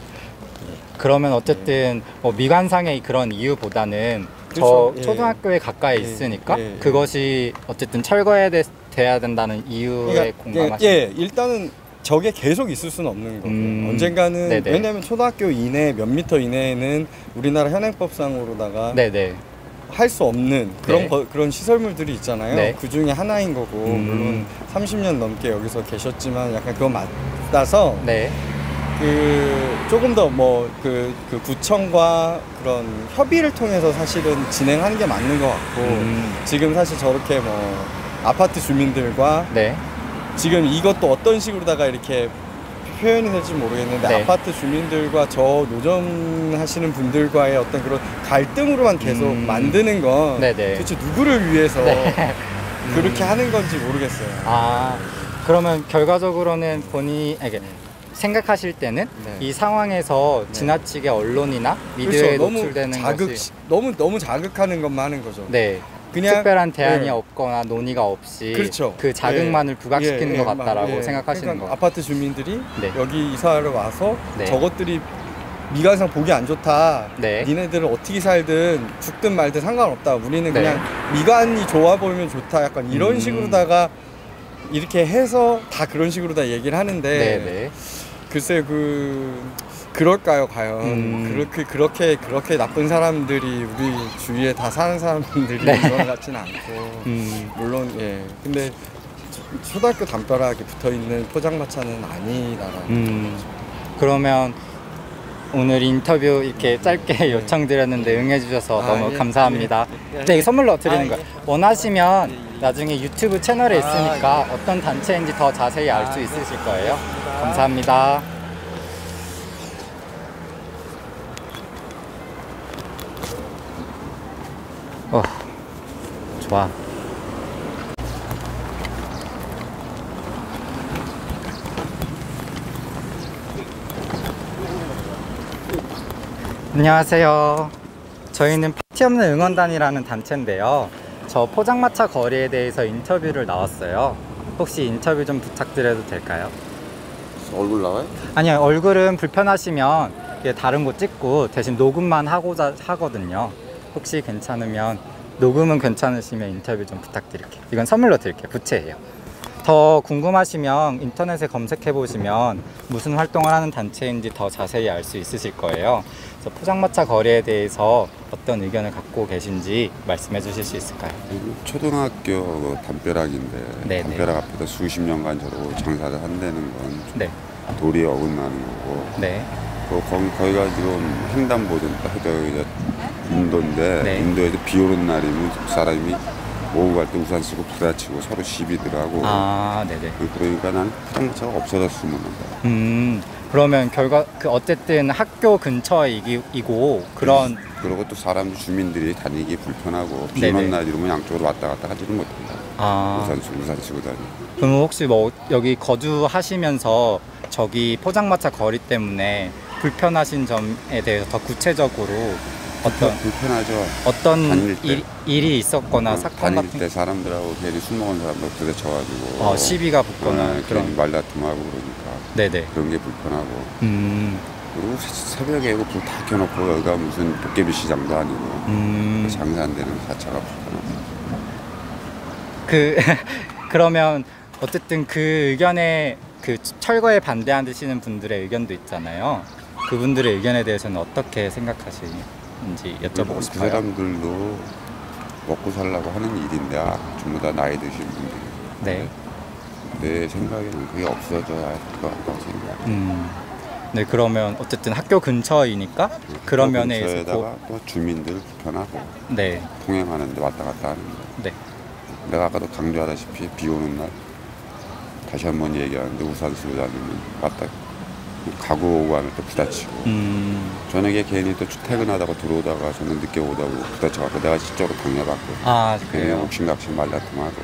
그러면 어쨌든 뭐 미관상의 그런 이유보다는 그렇죠. 저 예. 초등학교에 가까이 예. 있으니까 예. 그것이 어쨌든 돼야 된다는 이유에 공감하시나요? 예, 일단은 저게 계속 있을 수는 없는 거고요. 언젠가는 네네. 왜냐하면 초등학교 이내 몇 미터 이내에는 우리나라 현행법상으로다가 네네. 할 수 없는 그런 네. 그런 시설물들이 있잖아요. 네. 그 중에 하나인 거고 물론 30년 넘게 여기서 계셨지만 약간 그거 맞아서 네. 조금 더 그 구청과 그런 협의를 통해서 사실은 진행하는 게 맞는 것 같고 지금 사실 저렇게 뭐 아파트 주민들과 네. 지금 이것도 어떤 식으로다가 이렇게 표현이 될지 모르겠는데 네. 아파트 주민들과 저 노점 하시는 분들과의 어떤 그런 갈등으로만 계속 만드는 건 네네. 도대체 누구를 위해서 네. 그렇게 하는 건지 모르겠어요. 그러면 결과적으로는 본인이 생각하실 때는 네. 이 상황에서 지나치게 언론이나 미디어에 그렇죠. 노출되는 것이 너무 자극하는 것만 하는 거죠. 네. 그냥 특별한 대안이 네. 없거나 논의가 없이 그렇죠. 그 자극만을 예. 부각시키는 예, 것 같다라고 예. 생각하시는 그러니까 거. 아파트 주민들이 네. 여기 이사하러 와서 네. 저것들이 미관상 보기 안 좋다. 네. 니네들은 어떻게 살든 죽든 말든 상관없다. 우리는 네. 그냥 미관이 좋아 보이면 좋다. 약간 이런 식으로다가 이렇게 해서 다 그런 식으로 다 얘기를 하는데 네네. 글쎄 그럴까요 과연 그렇게 나쁜 사람들이 우리 주위에 다 사는 사람들이 네. 그런 것 같지는 않고 물론 근데 초등학교 담벼락에 붙어있는 포장마차는 아니다라는 그러면 오늘 인터뷰 이렇게 짧게 요청드렸는데 응해주셔서 너무 예. 감사합니다. 예. 네, 선물로 드리는 거예요. 원하시면 나중에 유튜브 채널에 있으니까 어떤 단체인지 더 자세히 알 수 있으실 거예요. 감사합니다. 좋아. 안녕하세요. 저희는 파티 없는 응원단이라는 단체인데요. 저 포장마차 거리에 대해서 인터뷰를 나왔어요. 혹시 인터뷰 좀 부탁드려도 될까요? 얼굴 나와요? 아니요, 얼굴은 불편하시면 다른 거 찍고 대신 녹음만 하고자 하거든요. 혹시 괜찮으면, 녹음은 괜찮으시면 인터뷰 좀 부탁드릴게요. 이건 선물로 드릴게요. 부채예요. 더 궁금하시면 인터넷에 검색해 보시면 무슨 활동을 하는 단체인지 더 자세히 알 수 있으실 거예요. 그래서 포장마차 거리에 대해서 어떤 의견을 갖고 계신지 말씀해 주실 수 있을까요? 초등학교 담벼락인데 네네. 담벼락 앞에서 수십 년간 저러고 장사를 한다는 건 네. 도리에 어긋나는 거고 네. 거기가 지금 횡단보도 인도인데 네. 인도에서 비 오는 날이면 사람이 오고 갈 때 우산 쓰고 부딪히고 서로 시비더라고. 아, 네네. 그러니까 난 포장마차가 없어졌으면 한다. 그러면 어쨌든 학교 근처이고 그런. 그리고 또 주민들이 다니기 불편하고 비 네네. 오는 날 이러면 양쪽으로 왔다 갔다 하지는 못한다. 우산 쓰고 다니고. 그럼 혹시 뭐 여기 거주하시면서 저기 포장마차 거리 때문에 불편하신 점에 대해서 더 구체적으로 불편하죠. 어떤 일이 있었거나 사건 다닐 같은 때 사람들하고 괜히 술 먹은 사람들 부딪혀가지고 시비가 붙거나 그런 말다툼하고 그러니까 네네. 그런 게 불편하고 그리고 새벽에 이거 불 다 켜놓고 여기가 무슨 도깨비 시장도 아니고 장사 안 되는 자체가 불편하고 그러면 어쨌든 그 의견에 철거에 반대하시는 분들의 의견도 있잖아요. 그분들의 의견에 대해서는 어떻게 생각하시는지 여쭤보고 싶어요. 그 사람들도 먹고 살라고 하는 일인데 전부 다 나이 드신 분들. 네. 내 생각에는 그게 없어져야 할 것 같다고 생각해요. 네, 그러면 어쨌든 학교 근처이니까 그런 면에서 또 주민들 불편하고 네. 통행하는데 왔다 갔다 하는데 네. 내가 아까도 강조하다시피 비 오는 날 다시 한 번 얘기하는데 우산 쓰고 다니면 왔다 가구 오고 하면 또 부딪히고 저녁에 괜히 또 퇴근하다가 들어오다가 저는 늦게 오다가 부딪혀갖고 내가 실제로 당해봤고 그래요? 옥신각신 말다툼하고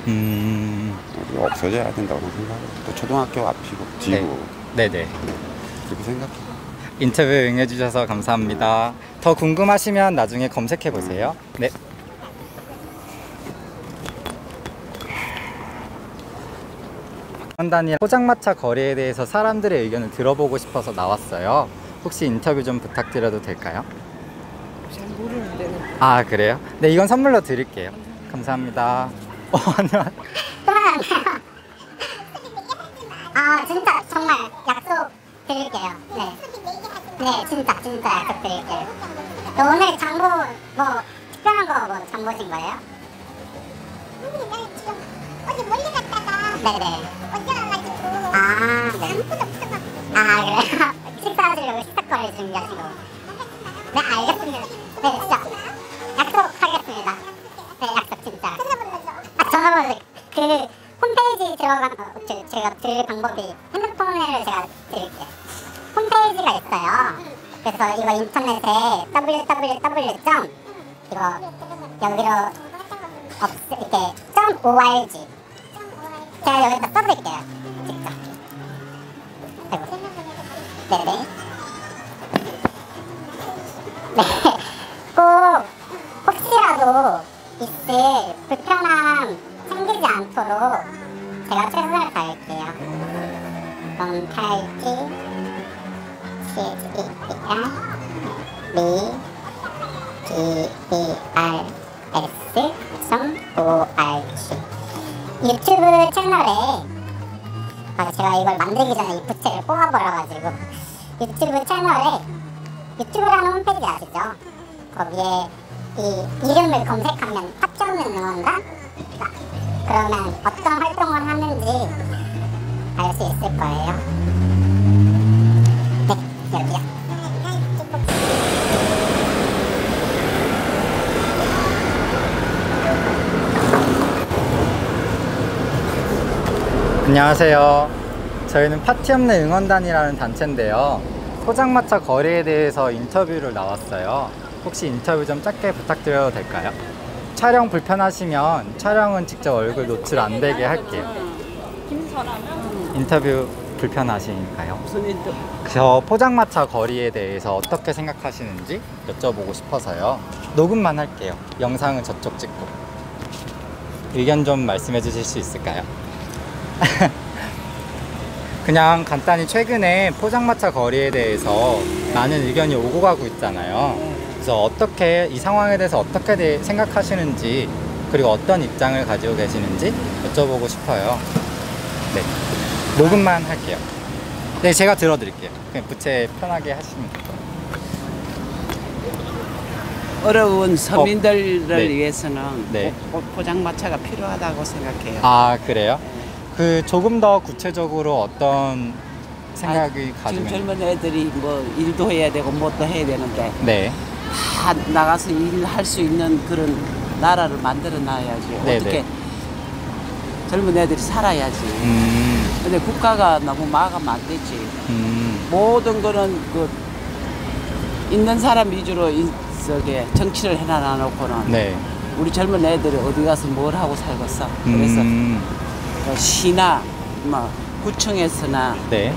없어져야 된다고 생각해요. 또 초등학교 앞이고 뒤고 네네. 그렇게 생각해요. 인터뷰 응해주셔서 감사합니다. 더 궁금하시면 나중에 검색해보세요. 네. 응원단이 포장마차 거리에 대해서 사람들의 의견을 들어보고 싶어서 나왔어요. 혹시 인터뷰 좀 부탁드려도 될까요? 잘 모르는데. 아, 그래요? 네, 이건 선물로 드릴게요. 감사합니다. 안녕. 아, 진짜 정말 약속 드릴게요. 네. 네, 진짜 약속 드릴게요. 오늘 장보 특별한 거 장보신 거예요? 어제 멀리 갔다가 네네. 어제 와가지고 네. 아무것도 없어갖고 그래요? 식사하시려고 식사거리 준비하신 거. 네, 알겠습니다. 네, 진짜 약속하겠습니다. 네, 약속 진짜. 전화번호 홈페이지 제가 드릴 방법이 핸드폰을 제가 드릴게요. 홈페이지가 있어요. 그래서 이거 인터넷에 www. 여기로 이렇게 .org 제가 여기다 써드릴게요. 직접. 아이고. 네네. 네. 꼭 혹시라도 있을 불편함 생기지 않도록 제가 최선을 다할게요. 그럼 탈기 BERS.org 유튜브 채널에 제가 이걸 만들기 전에 이 부채를 뽑아버려가지고 유튜브 채널에 유튜브라는 홈페이지 아시죠? 거기에 이 이름을 검색하면 파티 없는 응원단? 그러면 어떤 활동을 하는지 알 수 있을 거예요. 네, 여기요. 안녕하세요. 저희는 파티 없는 응원단이라는 단체인데요. 포장마차 거리에 대해서 인터뷰를 나왔어요. 혹시 인터뷰 좀 짧게 부탁드려도 될까요? 촬영 불편하시면 촬영은 직접 얼굴 노출 안 되게 할게요. 인터뷰 불편하신가요? 무슨 일도 저 포장마차 거리에 대해서 어떻게 생각하시는지 여쭤보고 싶어서요. 녹음만 할게요. 영상은 저쪽 찍고. 의견 좀 말씀해 주실 수 있을까요? 그냥 간단히 최근에 포장마차 거리에 대해서 많은 의견이 오고 가고 있잖아요. 그래서 어떻게 이 상황에 대해서 어떻게 생각하시는지, 그리고 어떤 입장을 가지고 계시는지 여쭤보고 싶어요. 네, 녹음만 할게요. 네, 제가 들어드릴게요. 그냥 부채 편하게 하시면 돼요. 어려운 서민들을 네. 위해서는 네. 포장마차가 필요하다고 생각해요. 아, 그래요? 그 조금 더 구체적으로 어떤 생각이 지금 가지면. 젊은 애들이 뭐 일도 해야 되고 뭣도 해야 되는데 네. 다 나가서 일할 수 있는 그런 나라를 만들어 놔야지. 네, 어떻게 네. 젊은 애들이 살아야지. 근데 국가가 너무 막으면 안 되지. 모든 거는 그 있는 사람 위주로 정치를 해놔 놓고는 네. 우리 젊은 애들이 어디 가서 뭘 하고 살겠어. 그래서 시나 뭐 구청에서나 네.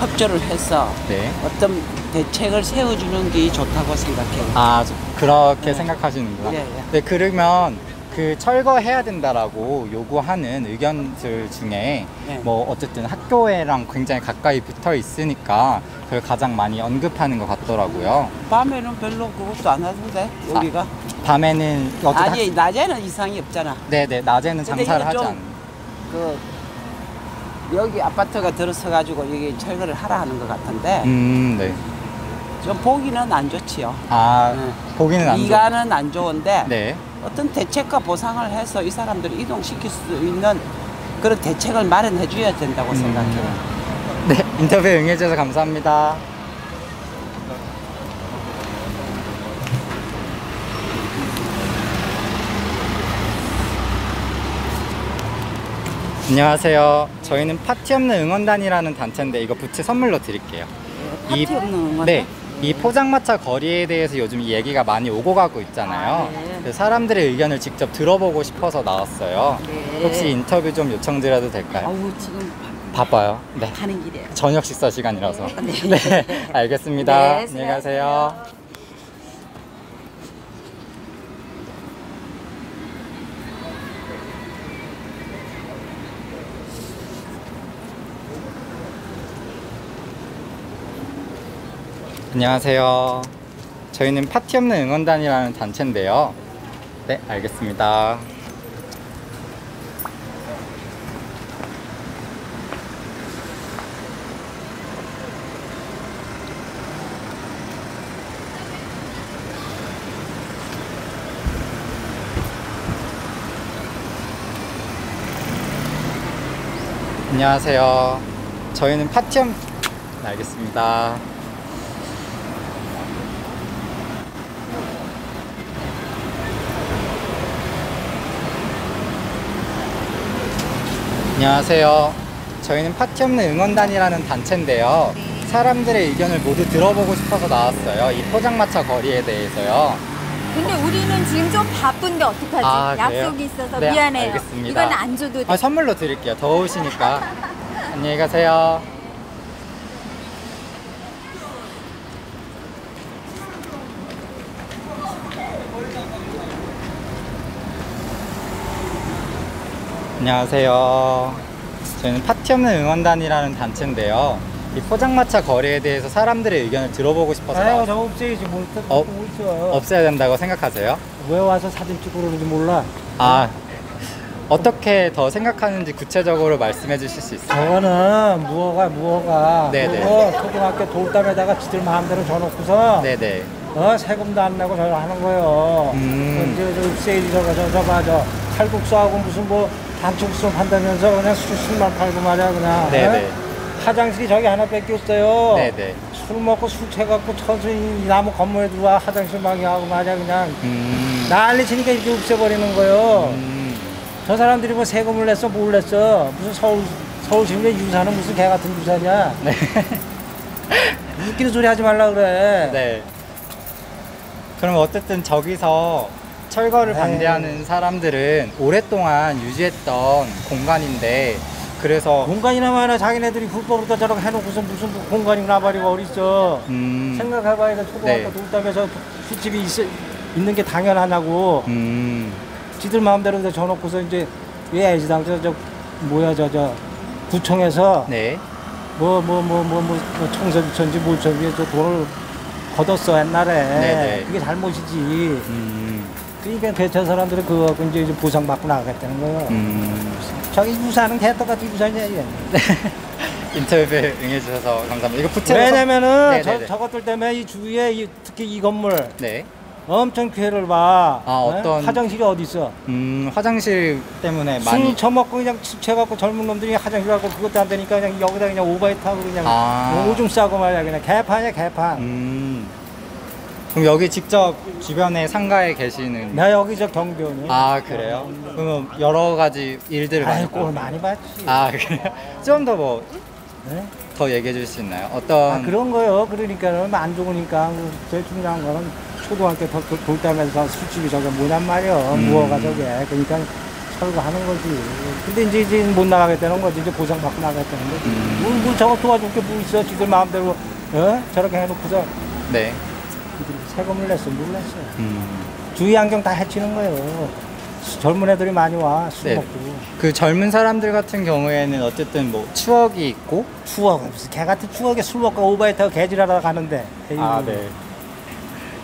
협조를 해서 네. 어떤 대책을 세워주는 게 좋다고 생각해요. 아, 그렇게 네. 생각하시는구나. 예, 예. 네, 그러면 그 철거해야 된다라고 요구하는 의견들 중에 네. 뭐 어쨌든 학교에랑 굉장히 가까이 붙어 있으니까 그걸 가장 많이 언급하는 것 같더라고요. 밤에는 별로 그것도 안 하던데 여기가. 밤에는 아니 낮에는 이상이 없잖아. 네네, 낮에는 근데 장사를 이게 하지 좀 않는. 그 여기 아파트가 들어서 가지고 여기 철거를 하라 하는 것 같은데 네. 좀 보기는 안 좋지요. 아, 네. 보기는 안 좋. 이가는 안 좋은데 네. 어떤 대책과 보상을 해서 이 사람들을 이동시킬 수 있는 그런 대책을 마련해 줘야 된다고 생각해요. 네, 인터뷰에 응해주셔서 감사합니다. 안녕하세요. 저희는 파티 없는 응원단이라는 단체인데 이거 부채 선물로 드릴게요. 파티 없는 응원단? 네. 이 포장마차 거리에 대해서 요즘 이 얘기가 많이 오고 가고 있잖아요. 네. 그래서 사람들의 의견을 직접 들어보고 싶어서 나왔어요. 네. 혹시 인터뷰 좀 요청드려도 될까요? 아우 지금 바빠요. 네. 가는 길이에요. 저녁 식사 시간이라서. 네. 네, 알겠습니다. 네, 안녕히 가세요. 안녕하세요. 저희는 파티 없는 응원단이라는 단체인데요. 네, 알겠습니다. 안녕하세요. 저희는 파티 없는. 네, 알겠습니다. 안녕하세요. 저희는 파티 없는 응원단이라는 단체인데요. 사람들의 의견을 모두 들어보고 싶어서 나왔어요. 이 포장마차 거리에 대해서요. 근데 우리는 지금 좀 바쁜데 어떡하지? 아, 그래요? 약속이 있어서 네, 미안해요. 알겠습니다. 이건 안 줘도 돼. 선물로 드릴게요. 더우시니까. 안녕히 가세요. 안녕하세요. 저희는 파티 없는 응원단이라는 단체인데요. 이 포장마차 거리에 대해서 사람들의 의견을 들어보고 싶어서 아유, 저 없애야지 뭘 또 있어. 없애야 된다고 생각하세요? 왜 와서 사진 찍고 그러는지 몰라. 아, 어떻게 더 생각하는지 구체적으로 말씀해 주실 수 있어요? 저거는 무허가 네네. 그거 초등학교 돌담에다가 지들 마음대로 줘놓고서 네네. 세금도 안 내고 저거 하는 거예요. 저 없애야지 저거 봐, 저 칼국수하고 무슨 뭐 단축수 판다면서 그냥 술만 팔고 말이야 그냥. 네네. 화장실이 저기 하나밖에 없어요. 네네. 술 먹고 술 취해갖고 천천히 나무 건물에 들어와 화장실 망해하고 말이야 그냥 난리 치니까 이렇게 없애버리는 거예요. 저 사람들이 뭐 세금을 냈어 뭘 냈어. 무슨 서울시민의 유산은 무슨 개 같은 유산이야. 네. 웃기는 소리 하지 말라 그래. 네. 그럼 어쨌든 저기서 철거를 네. 반대하는 사람들은 오랫동안 유지했던 공간인데 그래서 공간이나 마나 자기네들이 불법으로 저렇게 해놓고서 무슨 공간이 나발이가 어딨어. 생각해봐야 돼. 초등학교 네. 돌담에서 술집이 있는 게 당연하냐고. 지들 마음대로 져놓고서 이제 왜 애지당 저 뭐야 저 구청에서 네. 뭐 청소부천지 뭐천지 저 돈을 걷었어 옛날에. 네네. 그게 잘못이지. 그러니까 대처 사람들은 그거 이제 보상받고 나가겠다는 거예요. 저기 유사는 개떡같이 유사냐 이게. 인터뷰에 응해주셔서 감사합니다. 이거 부채로 왜냐면은 네네네. 저것들 때문에 이 주위에 특히 이 건물 네. 엄청 피해를 봐. 어떤 화장실이 어디 있어? 화장실 때문에 술 많이 처먹고 그냥 취해갖고 젊은 놈들이 화장실 가고 그것도 안 되니까 그냥 여기다 그냥 오바이트 하고 그냥 오줌 싸고 말이야 그냥 개판이야 개판. 그럼 여기 직접 주변에 상가에 계시는 나 여기 저 경비원이. 아 그래요? 그러면 여러 가지 일들을 많이 꼴 많이 봤지. 아 그래요? 좀 더 뭐 더 네? 얘기해 줄 수 있나요? 어떤 그런 거요. 그러니까는 안 좋으니까 제일 중요한 거는 초등학교 돌담에서 술집이 저게 뭐냔 말이야. 무허가 저게. 그러니까 철거하는 거지. 근데 이제 못 나가겠다는 거지. 이제 보상받고 나가겠다는 거지. 뭐 저거 도와줄 게 뭐 있어. 지들 마음대로 저렇게 해놓고서 네. 세금을 냈어. 뭘 냈어. 주위 환경 다 해치는 거예요. 젊은 애들이 많이 와. 술 네. 먹고. 그 젊은 사람들 같은 경우에는 어쨌든 뭐 추억이 있고 추억 무슨 개 같은 추억에 술 먹고 오바이트하고 개질하러 가는데. 아 네.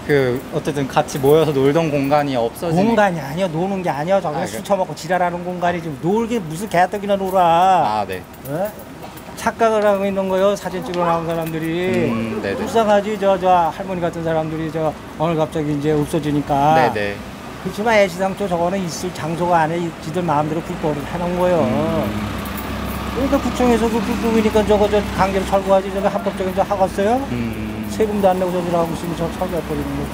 그 어쨌든 같이 모여서 놀던 공간이 없어지는 공간이 아니야. 노는 게 아니야. 저기 술 처먹고 지랄하는 공간이지. 놀게 무슨 개떡이나 놀아. 아 네. 착각을 하고 있는 거요. 사진 찍으러 나온 사람들이. 네네. 불쌍하지. 저 할머니 같은 사람들이 저 오늘 갑자기 이제 없어지니까. 네네. 그렇지만 애시당초 저거는 있을 장소가 안에 지들 마음대로 불법을 해놓은 거예요. 그러니까 구청에서도 불법이니까 저거 저 강제로 철거하지. 저거 합법적인 저 하겠어요? 세금도 안 내고 저들 하고 있으면 저 철거해버리는 거지.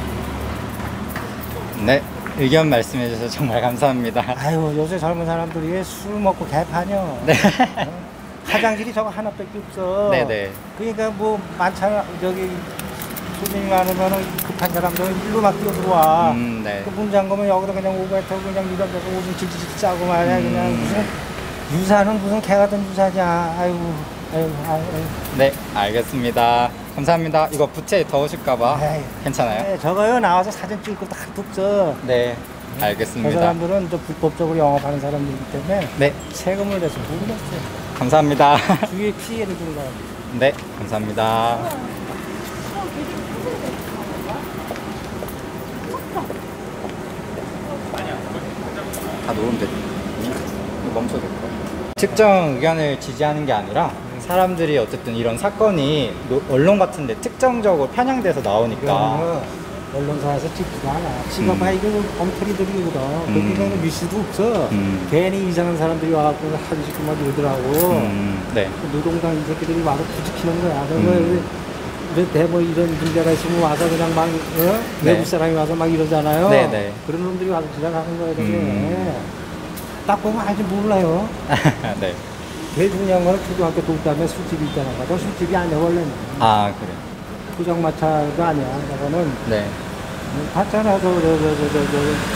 네. 의견 말씀해 주셔서 정말 감사합니다. 아유 요새 젊은 사람들이 술 먹고 개판이요. 네. 화장실이 저거 하나밖에 없어. 네네. 그러니까 뭐 많잖아. 저기 손님이 많으면 급한 사람들은 일로 막 뛰어들어와. 네. 그 문 잠그면 여기다 그냥 오바이트 하고 그냥 이런 데서 오줌 질질 짜고 말이야. 그냥 무슨 유사는 무슨 개 같은 유사냐. 아이고. 네, 알겠습니다. 감사합니다. 이거 부채 더우실까봐 괜찮아요? 네, 저거요 나와서 사진 찍고 딱 뚝서. 네, 알겠습니다. 그 사람들은 저 불법적으로 영업하는 사람들이기 때문에 네. 세금을 내서 모르겠어요. 감사합니다. 주위에 피해를 주는 거예요. 네, 감사합니다. 다 놓으면 돼. 멈춰도 될 거야. 특정 의견을 지지하는 게 아니라 사람들이 어쨌든 이런 사건이 언론 같은데 특정적으로 편향돼서 나오니까 언론사에서 찍지도 않아. 찍어봐 이거 엉터리들이거든. 거기는 뉴스도 없어. 괜히 이상한 사람들이 와갖고 사진 찍고 막 이러더라고. 네. 노동당 이 새끼들이 와서 부지키는 거야. 그래서 뭐 이런 문제가 있으면 와서 그냥 막 외국 사람이 와서 막 이러잖아요. 네네. 그런 놈들이 와서 지랄하는 거예요. 딱 보면 아직 몰라요. 네. 제일 중요한 거는 초등학교 돌담에 술집이 있다는 거죠. 술집이 아니야 원래는. 아 그래. 포장마차가 아니야. 저거는. 네. 봤잖아 저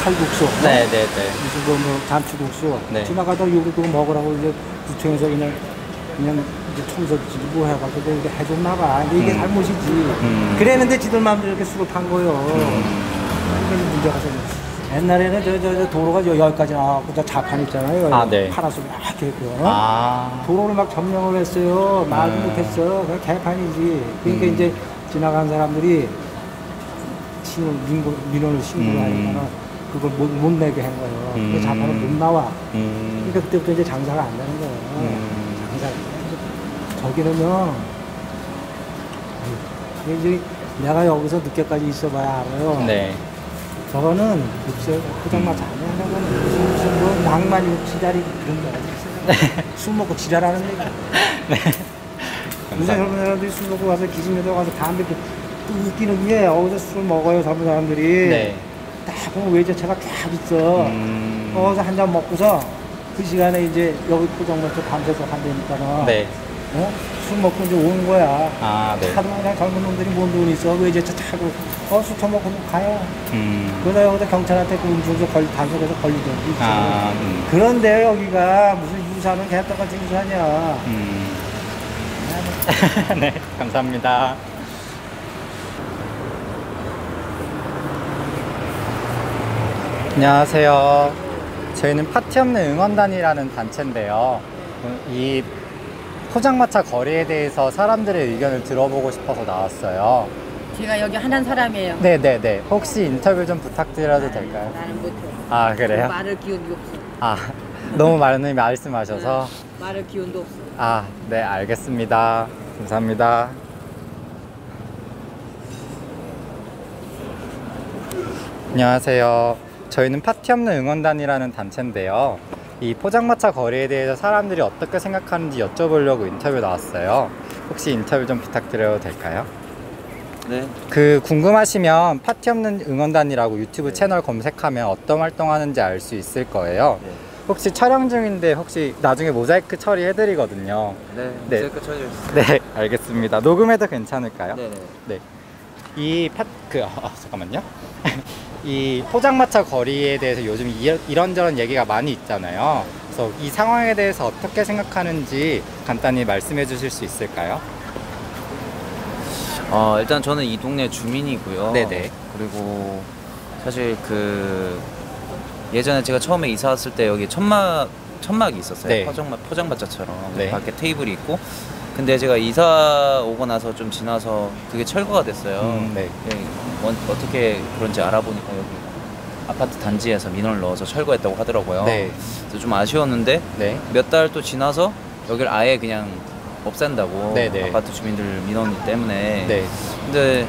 칼국수. 네네네. 무슨 뭐 잔치국수. 네. 지나가다 여기 그거 먹으라고 이제 구청에서 그냥 이제 청소지 뭐 해가지고 이렇게 해줬나 봐. 근데 이게 잘못이지. 그랬는데 지들 마음대로 이렇게 술을 판 거요. 이게 문제가 생겼어. 옛날에는 저 도로가 여기까지 나와갖고 저 자판 있잖아요. 아, 네. 파라솔 이렇게 했고요. 아. 도로를 막 점령을 했어요. 말도 못했어. 그냥 개판이지. 그러니까 이제 지나간 사람들이 민원을 신고를 하니까 그걸 못 내게 한 거예요. 그 자판은 못 나와. 그러니까 그때부터 이제 장사가 안 되는 거예요. 저기는요. 이제 내가 여기서 늦게까지 있어봐야 알아요. 네. 저거는 글쎄요, 포장마차 아니야. 무슨 뭐 낭만이고 지랄이 그런 거야. 술 먹고 지랄하는 얘기. 네. 요새 젊은 사람들이 술 먹고 와서 기승에서 가서 담배 웃기는 게 여기서 술 먹어요, 젊은 사람들이. 네. 딱 보면 외제차가 쫙 있어. 거기서 한 잔 먹고서 그 시간에 이제 여기 포장마차 밤새서 간다니까는. 네. 술 먹고 이제 오는 거야. 아, 네. 하도 그냥 젊은 놈들이 뭔 돈이 있어. 왜 이제 차고 술 처먹고 가요. 그러다 여기다 경찰한테 그 음주운전 단속해서 걸리던 게 있죠. 아, 그런데 여기가 무슨 유사는 개떡같이 유사냐. 네, 감사합니다. 안녕하세요. 저희는 파티 없는 응원단이라는 단체인데요. 이 포장마차 거리에 대해서 사람들의 의견을 들어보고 싶어서 나왔어요. 제가 여기 하는 사람이에요. 네네네. 혹시 인터뷰 좀 부탁드려도 될까요? 나는 못해. 아, 그래요? 말할 기운이 없어. 아, 너무 많은 말씀하셔서. 말할 기운도 없어. 아, 네, 알겠습니다. 감사합니다. 안녕하세요. 저희는 파티 없는 응원단이라는 단체인데요. 이 포장마차 거리에 대해서 사람들이 어떻게 생각하는지 여쭤보려고 인터뷰 나왔어요. 혹시 인터뷰 좀 부탁드려도 될까요? 네. 그 궁금하시면 파티 없는 응원단이라고 유튜브 채널 검색하면 어떤 활동하는지 알 수 있을 거예요. 네. 혹시 촬영 중인데 혹시 나중에 모자이크 처리해드리거든요. 네, 네. 모자이크 처리해주세요. 네, 알겠습니다. 녹음해도 괜찮을까요? 네네. 네. 이 잠깐만요. 이 포장마차 거리에 대해서 요즘 이런저런 얘기가 많이 있잖아요. 그래서 이 상황에 대해서 어떻게 생각하는지 간단히 말씀해 주실 수 있을까요? 일단 저는 이 동네 주민이고요. 네네. 그리고 사실 예전에 제가 처음에 이사 왔을 때 여기 천막이 있었어요. 네. 포장마차처럼 네. 밖에 테이블이 있고. 근데 제가 이사 오고 나서 좀 지나서 그게 철거가 됐어요. 네. 어떻게 그런지 알아보니까 여기 아파트 단지에서 민원을 넣어서 철거했다고 하더라고요. 네. 그래서 좀 아쉬웠는데 네. 몇 달 또 지나서 여기를 아예 그냥 없앤다고. 네네. 아파트 주민들 민원 때문에. 네. 근데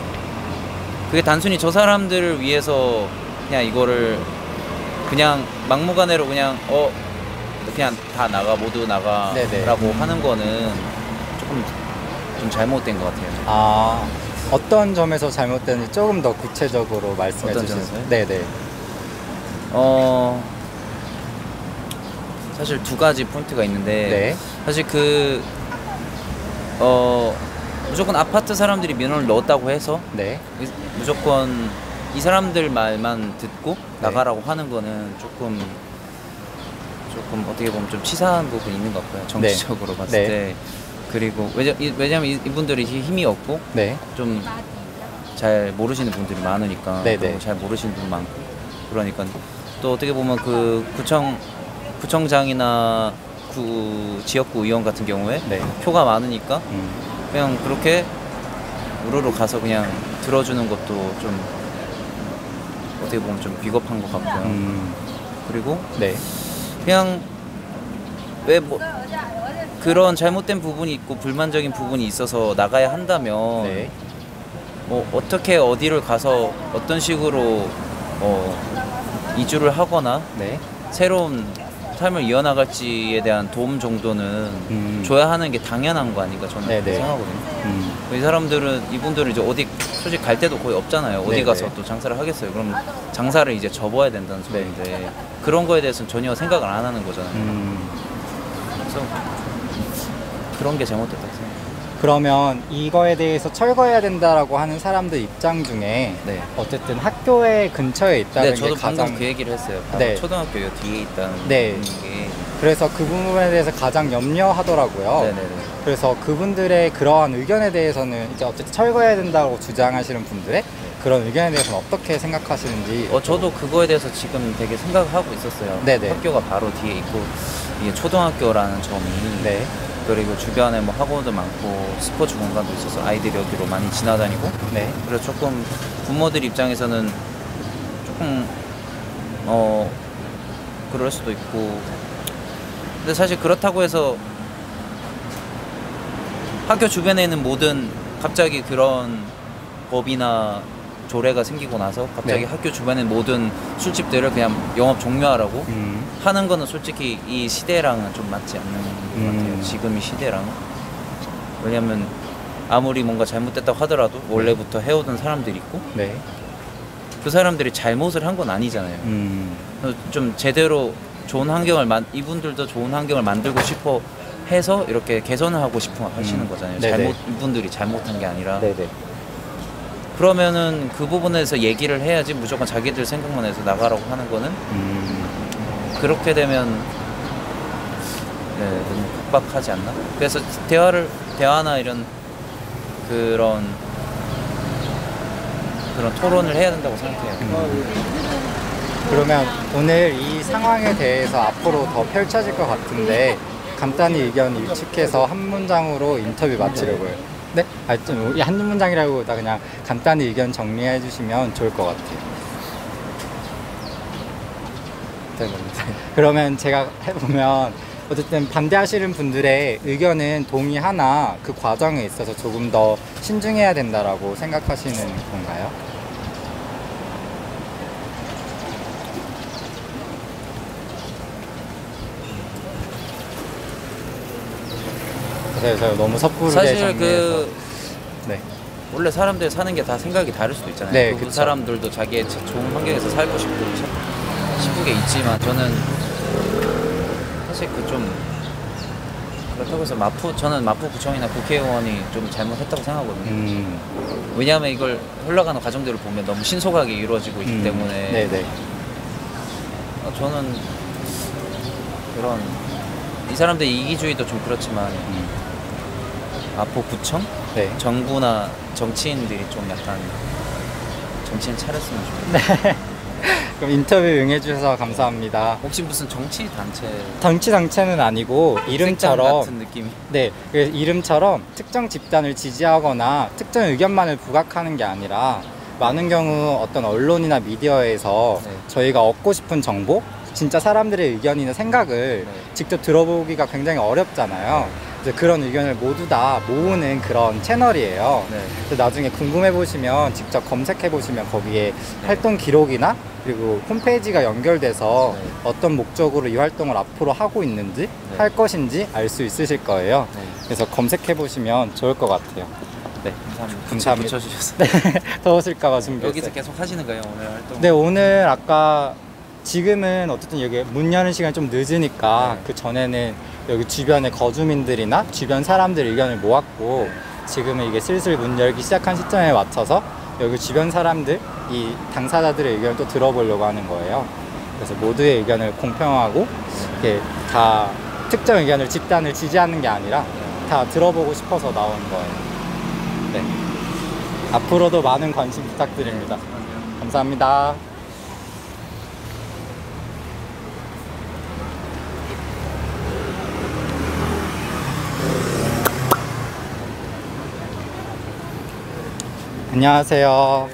그게 단순히 저 사람들을 위해서 그냥 이거를 그냥 막무가내로 그냥 다 나가 모두 나가라고 네네. 하는 거는 조금 좀 잘못된 것 같아요. 아, 어떤 점에서 잘못됐는지 조금 더 구체적으로 말씀해 어떤 주실 수 점에서요? 네네. 사실 두 가지 포인트가 있는데 네. 사실 무조건 아파트 사람들이 민원을 넣었다고 해서 네. 무조건 이 사람들 말만 듣고 나가라고 하는 거는 조금 어떻게 보면 좀 치사한 부분이 있는 것 같고요. 정치적으로 봤을 네. 때. 그리고 왜냐면 이분들이 힘이 없고 네. 좀 잘 모르시는 분들이 많으니까 네네. 잘 모르시는 분 많고 그러니까 또 어떻게 보면 그 구청장이나 지역구 의원 같은 경우에 네. 표가 많으니까 그냥 그렇게 우르르 가서 그냥 들어주는 것도 좀 어떻게 보면 좀 비겁한 것 같고요. 그리고 네. 그냥 그런 잘못된 부분이 있고 불만적인 부분이 있어서 나가야 한다면 네. 어떻게 어디를 가서 어떤 식으로 이주를 하거나 네. 새로운 삶을 이어나갈지에 대한 도움 정도는 줘야 하는 게 당연한 거 아닌가 저는 그렇게 생각하거든요. 이분들은 이제 어디 솔직히 갈 데도 거의 없잖아요. 어디 네네. 가서 또 장사를 하겠어요. 그럼 장사를 이제 접어야 된다는 소리인데 그런 거에 대해서는 전혀 생각을 안 하는 거잖아요. 그래서 그런 게 잘못됐다고 생각해요. 그러면 이거에 대해서 철거해야 된다라고 하는 사람들 입장 중에 네. 어쨌든 학교에 근처에 있다는 네, 저도 게 가장 방금 그 얘기를 했어요. 네. 초등학교 요 뒤에 있다는 네. 게. 그래서 그 부분에 대해서 가장 염려하더라고요. 네네네. 그래서 그분들의 그러한 의견에 대해서는 이제 어쨌든 철거해야 된다고 주장하시는 분들의 그런 의견에 대해서는 어떻게 생각하시는지. 저도 그거에 대해서 지금 되게 생각하고 있었어요. 네네. 학교가 바로 뒤에 있고 이게 초등학교라는 점이 네. 그리고 주변에 뭐 학원도 많고 스포츠 공간도 있어서 아이들이 여기로 많이 지나다니고 네. 그래서 조금 부모들 입장에서는 조금 그럴 수도 있고 근데 사실 그렇다고 해서 학교 주변에 있는 모든 갑자기 그런 법이나 조례가 생기고 나서 갑자기 네. 학교 주변의 모든 술집들을 그냥 영업 종료하라고 하는 거는 솔직히 이 시대랑은 좀 맞지 않는 것 같아요. 지금 이 시대랑. 왜냐면 아무리 뭔가 잘못됐다고 하더라도 원래부터 해오던 사람들이 있고 네. 그 사람들이 잘못을 한 건 아니잖아요. 좀 제대로 좋은 환경을 이분들도 좋은 환경을 만들고 싶어 해서 이렇게 개선을 하고 싶어 하시는 거잖아요. 네네. 이분들이 잘못한 게 아니라. 네네. 그러면은 그 부분에서 얘기를 해야지 무조건 자기들 생각만 해서 나가라고 하는 거는 그렇게 되면 너무 각박하지 않나? 그래서 대화나 이런 그런 토론을 해야 된다고 생각해요. 그러면 오늘 이 상황에 대해서 앞으로 더 펼쳐질 것 같은데 간단히 의견 일축해서 한 문장으로 인터뷰 마치려고요. 네? 좀 한 문장이라고 다 그냥 간단히 의견 정리해 주시면 좋을 것 같아요. 그러면 제가 해보면 어쨌든 반대하시는 분들의 의견은 동의하나 그 과정에 있어서 조금 더 신중해야 된다라고 생각하시는 건가요? 제가 너무 섣부르게 사실 정리해서. 네. 원래 사람들 사는 게 다 생각이 다를 수도 있잖아요. 네, 그 그쵸. 사람들도 자기의 좋은 환경에서 살고 싶은 게 있지만 저는 사실 그 좀 그렇다고 해서 저는 마포구청이나 국회의원이 좀 잘못했다고 생각하거든요. 왜냐하면 이걸 흘러가는 과정들을 보면 너무 신속하게 이루어지고 있기 때문에 네네. 저는 그런 이 사람들 이기주의도 좀 그렇지만 마포구청? 네. 정부나 정치인들이 좀 약간 정치인 차렸으면 좋겠네요. 그럼 인터뷰 응해주셔서 감사합니다. 혹시 무슨 정치 단체는 아니고 이름처럼 같은 느낌이? 네, 이름처럼 특정 집단을 지지하거나 특정 의견만을 부각하는 게 아니라 많은 경우 어떤 언론이나 미디어에서 저희가 얻고 싶은 정보, 진짜 사람들의 의견이나 생각을 직접 들어보기가 굉장히 어렵잖아요. 그래서 그런 의견을 모두 다 모으는 그런 채널이에요. 그래서 나중에 궁금해 보시면 직접 검색해 보시면 거기에 활동 기록이나 그리고 홈페이지가 연결돼서 어떤 목적으로 이 활동을 앞으로 하고 있는지 할 것인지 알 수 있으실 거예요. 그래서 검색해 보시면 좋을 것 같아요. 네, 감사합니다. 붙여주셔서. 네, 더우실까봐 준비했어요. 여기서 계속 하시는 거예요 오늘 활동? 네, 오늘 아까 지금은 어쨌든 여기 문 여는 시간이 좀 늦으니까 그 전에는 여기 주변의 거주민들이나 주변 사람들 의견을 모았고 지금은 이게 슬슬 문 열기 시작한 시점에 맞춰서 여기 주변 사람들, 이 당사자들의 의견을 또 들어보려고 하는 거예요. 그래서 모두의 의견을 공평하고 이렇게 다 특정 의견을 집단을 지지하는 게 아니라 다 들어보고 싶어서 나온 거예요. 네. 앞으로도 많은 관심 부탁드립니다. 감사합니다. 안녕하세요.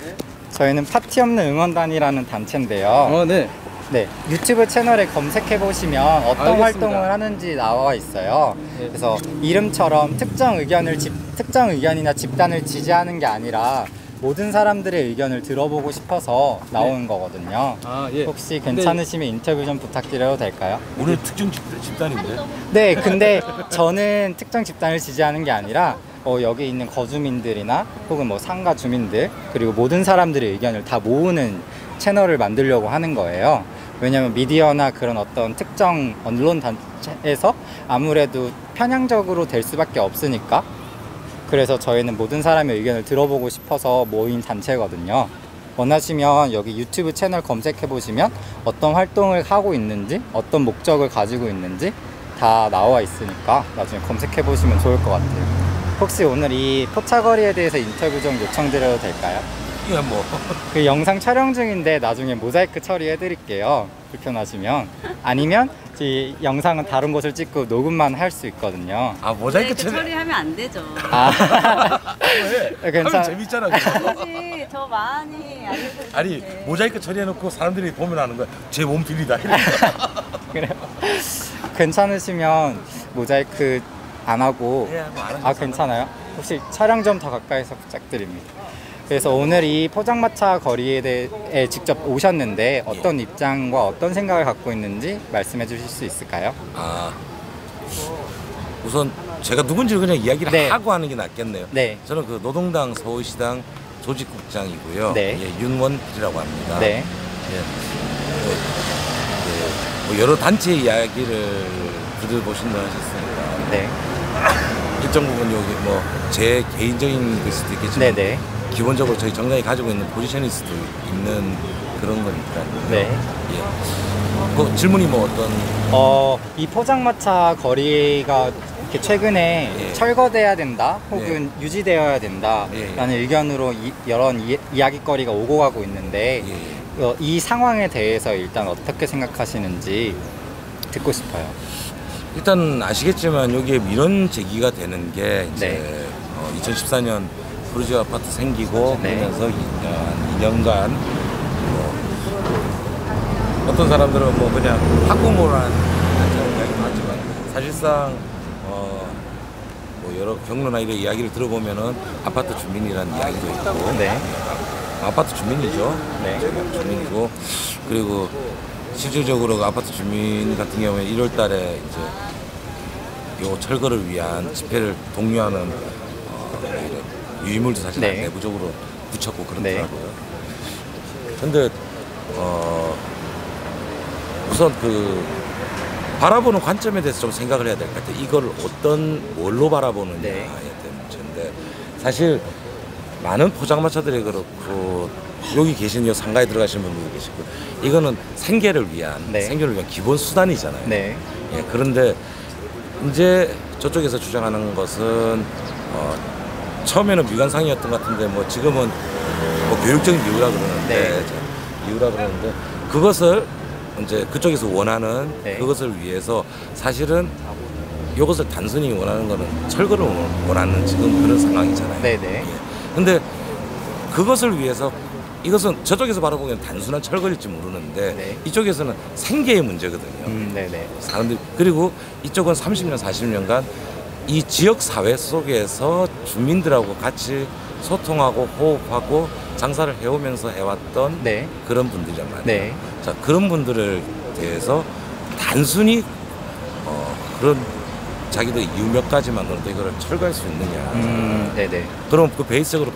저희는 파티 없는 응원단이라는 단체인데요. 네, 유튜브 채널에 검색해 보시면 어떤 알겠습니다. 활동을 하는지 나와 있어요. 그래서 이름처럼 특정 의견이나 집단을 지지하는 게 아니라 모든 사람들의 의견을 들어보고 싶어서 나온 거거든요. 혹시 괜찮으시면 인터뷰 좀 부탁드려도 될까요? 우리 특정 집단인데? 네, 근데 저는 특정 집단을 지지하는 게 아니라 여기 있는 거주민들이나 혹은 뭐 상가 주민들 그리고 모든 사람들의 의견을 다 모으는 채널을 만들려고 하는 거예요. 왜냐하면 미디어나 그런 어떤 특정 언론 단체에서 아무래도 편향적으로 될 수밖에 없으니까 그래서 저희는 모든 사람의 의견을 들어보고 싶어서 모인 단체거든요. 원하시면 여기 유튜브 채널 검색해 보시면 어떤 활동을 하고 있는지 어떤 목적을 가지고 있는지 다 나와 있으니까 나중에 검색해 보시면 좋을 것 같아요. 혹시 오늘 이 포차거리에 대해서 인터뷰 좀 요청드려도 될까요? 예, 뭐. 그 영상 촬영 중인데 나중에 모자이크 처리해 드릴게요. 불편하시면. 아니면 이 영상은 다른 곳을 찍고 녹음만 할 수 있거든요. 아, 모자이크 처리하면 안 되죠. 왜? 하면 재밌잖아. 아니, 저 많이 알려드릴게. 아니, 모자이크 처리해놓고 사람들이 보면 아는 거야. 제 몸필이다. 그래요? 괜찮으시면 모자이크 안 하고 괜찮아요? 혹시 촬영 좀 더 가까이서 부탁드립니다. 그래서 오늘 이 포장마차 거리에 대해 직접 오셨는데 어떤 입장과 어떤 생각을 갖고 있는지 말씀해 주실 수 있을까요? 우선 제가 누군지 그냥 이야기를 하고 하는 게 낫겠네요. 네. 저는 그 노동당 서울시당 조직국장이고요. 네. 예, 윤원필이라고 합니다. 네. 뭐 여러 단체 이야기를 들어보신다 하셨으니까 네. 일정 부분 여기 뭐 제 개인적인 걸 수도 있겠지만 네네. 기본적으로 저희 정당이 가지고 있는 포지션일 수도 있는 그런 거니까요. 네. 예. 그 질문이 뭐 어떤? 이 포장마차 거리가 이렇게 최근에 철거돼야 된다, 혹은 유지되어야 된다라는 의견으로 여러 이야기거리가 오고 가고 있는데 이 상황에 대해서 일단 어떻게 생각하시는지 듣고 싶어요. 일단 아시겠지만 여기에 민원 제기가 되는 게 이제 2014년 푸르지오 아파트 생기고 그러면서 2년간 어떤 사람들은 뭐 그냥 학부모라는 이야기도 하지만 사실상 뭐 여러 경로나 이런 이야기를 들어보면은 아파트 주민이라는 이야기도 있고 아파트 주민이죠. 주민이고 그리고 실질적으로 그 아파트 주민 같은 경우에 1월 달에 이제 요 철거를 위한 집회를 독려하는 유인물도 사실 내부적으로 붙였고 그렇더라고요. 근데 우선 그 바라보는 관점에 대해서 좀 생각을 해야 될 것 같아요. 이걸 뭘로 바라보느냐에 대한 문제인데 사실 많은 포장마차들이 그렇고 여기 계신 이 상가에 들어가신 분들도 계시고 이거는 생계를 위한 기본 수단이잖아요. 예, 그런데 이제 저쪽에서 주장하는 것은 처음에는 미관상이었던 것 같은데 뭐 지금은 뭐 교육적인 이유라 그러는데 그것을 이제 그쪽에서 원하는 그것을 위해서 사실은 이것을 단순히 원하는 거는 철거를 원하는 지금 그런 상황이잖아요. 근데 그것을 위해서 이것은 저쪽에서 바라보기엔 단순한 철거일지 모르는데 이쪽에서는 생계의 문제거든요. 사람들 그리고 이쪽은 30년, 40년간 이 지역 사회 속에서 주민들하고 같이 소통하고 호흡하고 장사를 해오면서 해왔던 그런 분들이란 말이에요. 자, 그런 분들을 대해서 단순히 그런 자기들 이유 몇 가지만으로도 이거를 철거할 수 있느냐. 그럼 그 베이스적으로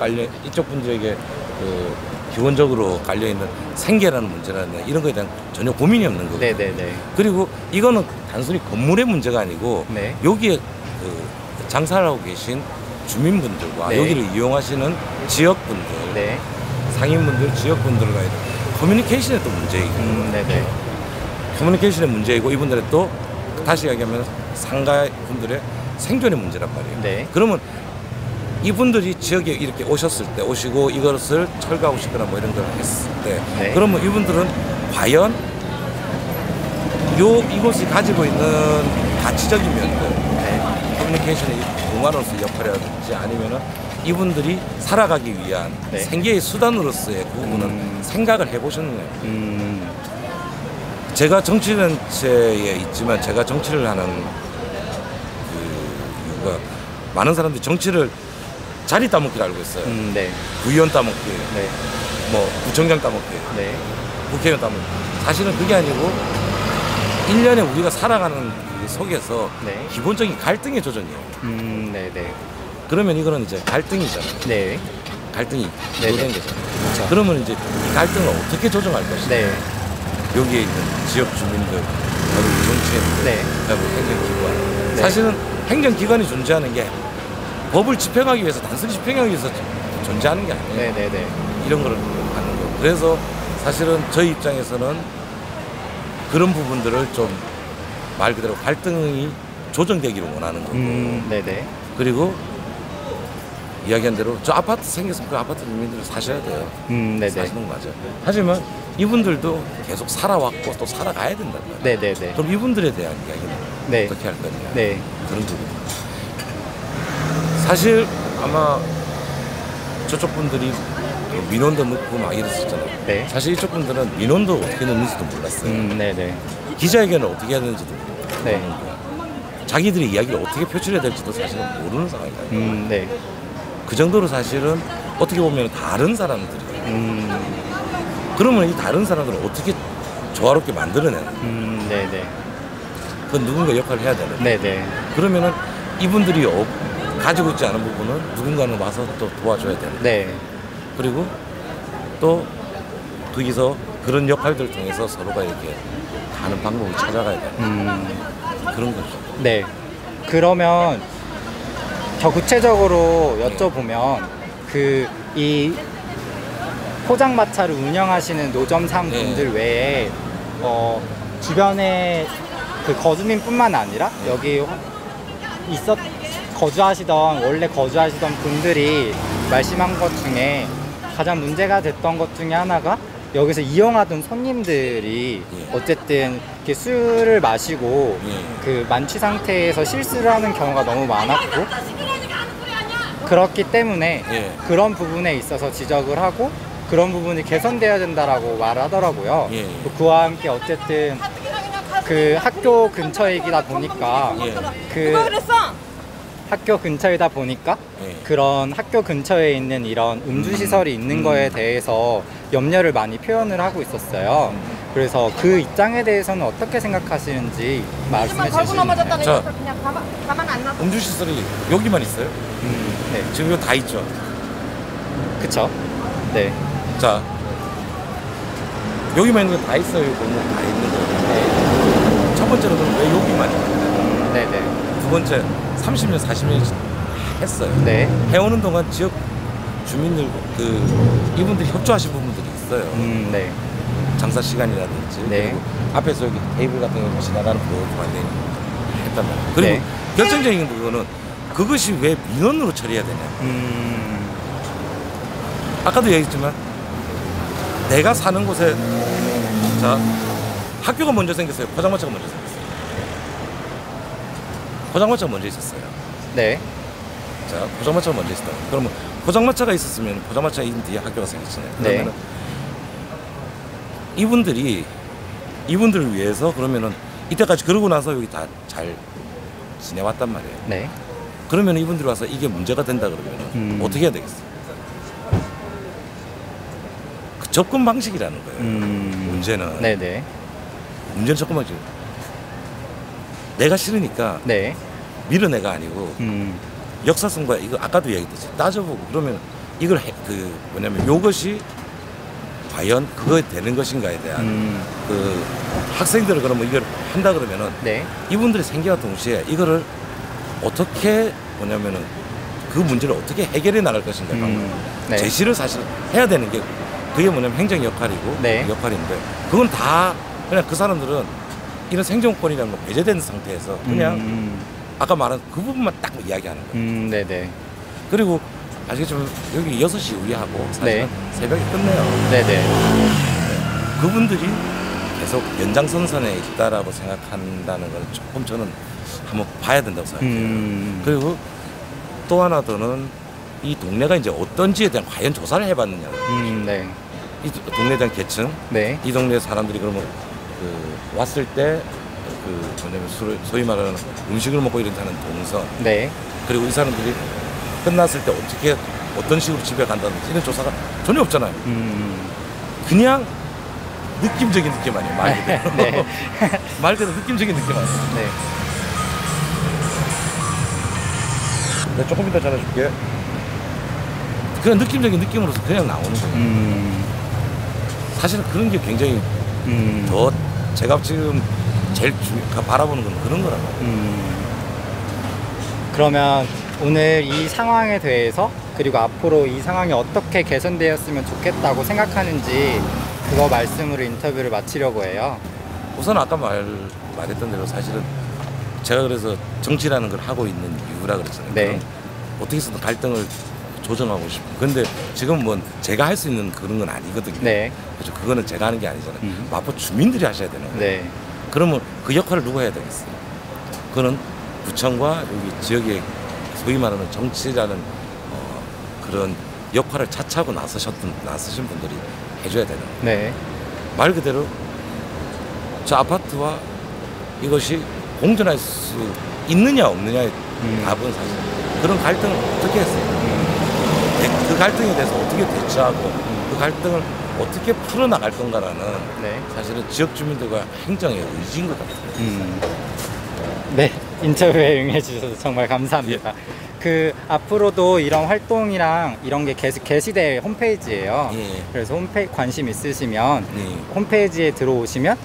이쪽 분들에게 그 기본적으로 깔려있는 생계라는 문제라는 이런 거에 대한 전혀 고민이 없는 거예요. 그리고 이거는 단순히 건물의 문제가 아니고 여기에 그 장사를 하고 계신 주민분들과 여기를 이용하시는 지역분들, 상인분들, 지역분들과의 커뮤니케이션의 또 문제이고 커뮤니케이션의 문제이고 이분들의 또 다시 이야기하면 상가분들의 생존의 문제란 말이에요. 그러면 이분들이 지역에 이렇게 오시고 이것을 철거하고 싶거나 뭐 이런 걸 했을 때 그러면 이분들은 과연 이곳이 가지고 있는 가치적인 면들 커뮤니케이션의 공간으로서의 역할이라든지 아니면은 이분들이 살아가기 위한 생계의 수단으로서의 그 부분은 생각을 해보셨나요? 제가 정치단체에 있지만 제가 정치를 하는 그 이유가 많은 사람들이 정치를 자리 따먹기를 알고 있어요. 구의원 따먹기, 뭐 구청장 따먹기, 국회의원 따먹기. 사실은 그게 아니고 1년에 우리가 살아가는 그 속에서 기본적인 갈등의 조정이에요. 그러면 이거는 이제 갈등이잖아요. 갈등이 조정된 거잖아요. 그러면 이제 이 갈등을 어떻게 조정할 것이냐. 여기에 있는 지역 주민들, 그리고 정치인들, 그리고 행정기관. 사실은 행정기관이 존재하는 게 법을 집행하기 위해서 단순히 집행하기 위해서 존재하는 게 아니에요. 이런 거를 하는 거예요. 그래서 사실은 저희 입장에서는 그런 부분들을 좀 말 그대로 갈등이 조정되기를 원하는 거고 그리고 이야기한 대로 저 아파트 생겼으면 그 아파트 주민들은 사셔야 돼요. 사시는 거 맞아요. 하지만 이분들도 계속 살아왔고 또 살아가야 된단 말이에요. 그럼 이분들에 대한 이야기는 어떻게 할 거냐 그런 부분. 사실 아마 저쪽 분들이 민원도 넣고 막 이랬었잖아요. 사실 이쪽 분들은 민원도 어떻게 넣는지도 몰랐어요. 기자회견을 어떻게 해야 되는지도 모르고 자기들의 이야기를 어떻게 표출해야 될지도 사실은 모르는 상황이에요. 그 정도로 사실은 어떻게 보면 다른 사람들이에요. 그러면 이 다른 사람들을 어떻게 조화롭게 만들어내는 그건 누군가 역할을 해야 되는 그러면은 이분들이 가지고 있지 않은 부분은 누군가는 와서 또 도와줘야 되는 그리고 또 거기서 그런 역할들을 통해서 서로가 이렇게 가는 방법을 찾아가야 되는 그런 거죠. 그러면 더 구체적으로 여쭤보면 이 포장마차를 운영하시는 노점상 분들 외에 주변에 그 거주민뿐만 아니라 여기 원래 거주하시던 분들이 말씀한 것 중에 가장 문제가 됐던 것 중에 하나가 여기서 이용하던 손님들이 어쨌든 이렇게 술을 마시고 그 만취 상태에서 실수를 하는 경우가 너무 많았고, 그렇기 때문에 그런 부분에 있어서 지적을 하고 그런 부분이 개선돼야 된다라고 말하더라고요. 그와 함께 어쨌든 그 학교 근처이다 보니까 학교 근처이다 보니까 그런 학교 근처에 있는 이런 음주시설이 있는 거에 대해서 염려를 많이 표현을 하고 있었어요. 그래서 그 입장에 대해서는 어떻게 생각하시는지 말씀해 주시면 돼요. 자, 음주시설이 여기만 있어요? 네. 지금 이거 다 있죠? 그쵸? 네. 자, 여기만 있는 거 다 있어요? 골목 다 있는 거예요? 첫 번째로 왜 여기만 있어요? 네네. 두 번째, 30년, 40년 했어요. 네. 해오는 동안 지역 주민들, 이분들이 협조하신 부분들이 있어요. 네. 장사 시간이라든지. 네. 그리고 앞에서 여기 테이블 같은 거 지나가는 부분만 했단 말이에요. 그리고 네. 결정적인 부분은 그것이 왜 민원으로 처리해야 되냐. 아까도 얘기했지만 내가 사는 곳에 자 학교가 먼저 생겼어요. 포장마차가 먼저 생겼어요. 포장마차가 먼저 있었어요. 네. 자, 포장마차가 먼저 있었다. 그러면 포장마차가 있었으면 포장마차가 있는 뒤에 학교가 생겼잖아요. 그러면은 이분들을 위해서 그러면은 이때까지 그러고 나서 여기 다 잘 지내왔단 말이에요. 네. 그러면 이분들이 와서 이게 문제가 된다 그러면 어떻게 해야 되겠어요? 그 접근 방식이라는 거예요. 문제는. 네네. 문제는 접근 방식. 내가 싫으니까 네. 밀어내가 아니고 역사성과 이거 아까도 얘기했듯이 따져보고 그러면 이걸 뭐냐면 요것이 과연 그거에 되는 것인가에 대한 그 학생들을 그러면 이걸 한다 그러면은 이분들의 생계와 동시에 이거를 어떻게 뭐냐면은 그 문제를 어떻게 해결해 나갈 것인가 제시를 사실 해야 되는 게 그게 뭐냐면 행정 역할이고 역할인데 그건 다 그냥 그 사람들은 이런 생존권이라는 거 배제된 상태에서 그냥 아까 말한 그 부분만 딱 이야기하는 거예요. 네네. 그리고 아시겠지만 여기 6시 우리하고 사실은 새벽에 끝내요. 네네. 그분들이 계속 연장선상에 있다라고 생각한다는 걸 조금 저는 한번 봐야 된다고 생각해요. 그리고 또 하나 더는 이 동네가 이제 어떤지에 대한 과연 조사를 해봤느냐. 이 동네에 대한 계층, 이 동네 사람들이 그러면 왔을 때 뭐냐면 소위 말하는 음식을 먹고 이런다는 동선, 그리고 이 사람들이 끝났을 때 어떤 식으로 집에 간다든지 이런 조사가 전혀 없잖아요. 그냥 느낌적인 느낌 아니에요, 말 그대로. 말 그대로 느낌적인 느낌 아니에요. 내가 조금 이따 전해줄게. 그냥 느낌적인 느낌으로서 그냥 나오는 거예요. 사실은 그런 게 굉장히 더 제가 지금 제일 바라보는 건 그런 거라고. 그러면 오늘 이 상황에 대해서 그리고 앞으로 이 상황이 어떻게 개선되었으면 좋겠다고 생각하는지 그거 말씀으로 인터뷰를 마치려고 해요. 우선 아까 말했던 대로 사실은 제가 그래서 정치라는 걸 하고 있는 이유라 그랬잖아요. 어떻게 해서든 갈등을 조정하고 싶고 근데 지금 뭐 제가 할 수 있는 그런 건 아니거든요. 그렇죠. 그거는 제가 하는 게 아니잖아요. 마포 주민들이 하셔야 되는 거예요. 그러면 그 역할을 누가 해야 되겠어요? 그거는 구청과 여기 지역의 소위 말하는 정치라는 그런 역할을 차차하고 나서신 분들이 해줘야 되는 거예요. 말 그대로 저 아파트와 이것이 공존할 수 있느냐 없느냐의 답은 사실 그런 갈등을 어떻게 했어요? 그 갈등에 대해서 어떻게 대처하고 그 갈등을 어떻게 풀어나갈 건가라는 사실은 지역 주민들과 행정의 의지인 것 같아요. 네, 인터뷰에 응해주셔서 정말 감사합니다. 앞으로도 이런 활동이랑 이런 게 게시대 홈페이지예요. 그래서 관심 있으시면 홈페이지에 들어오시면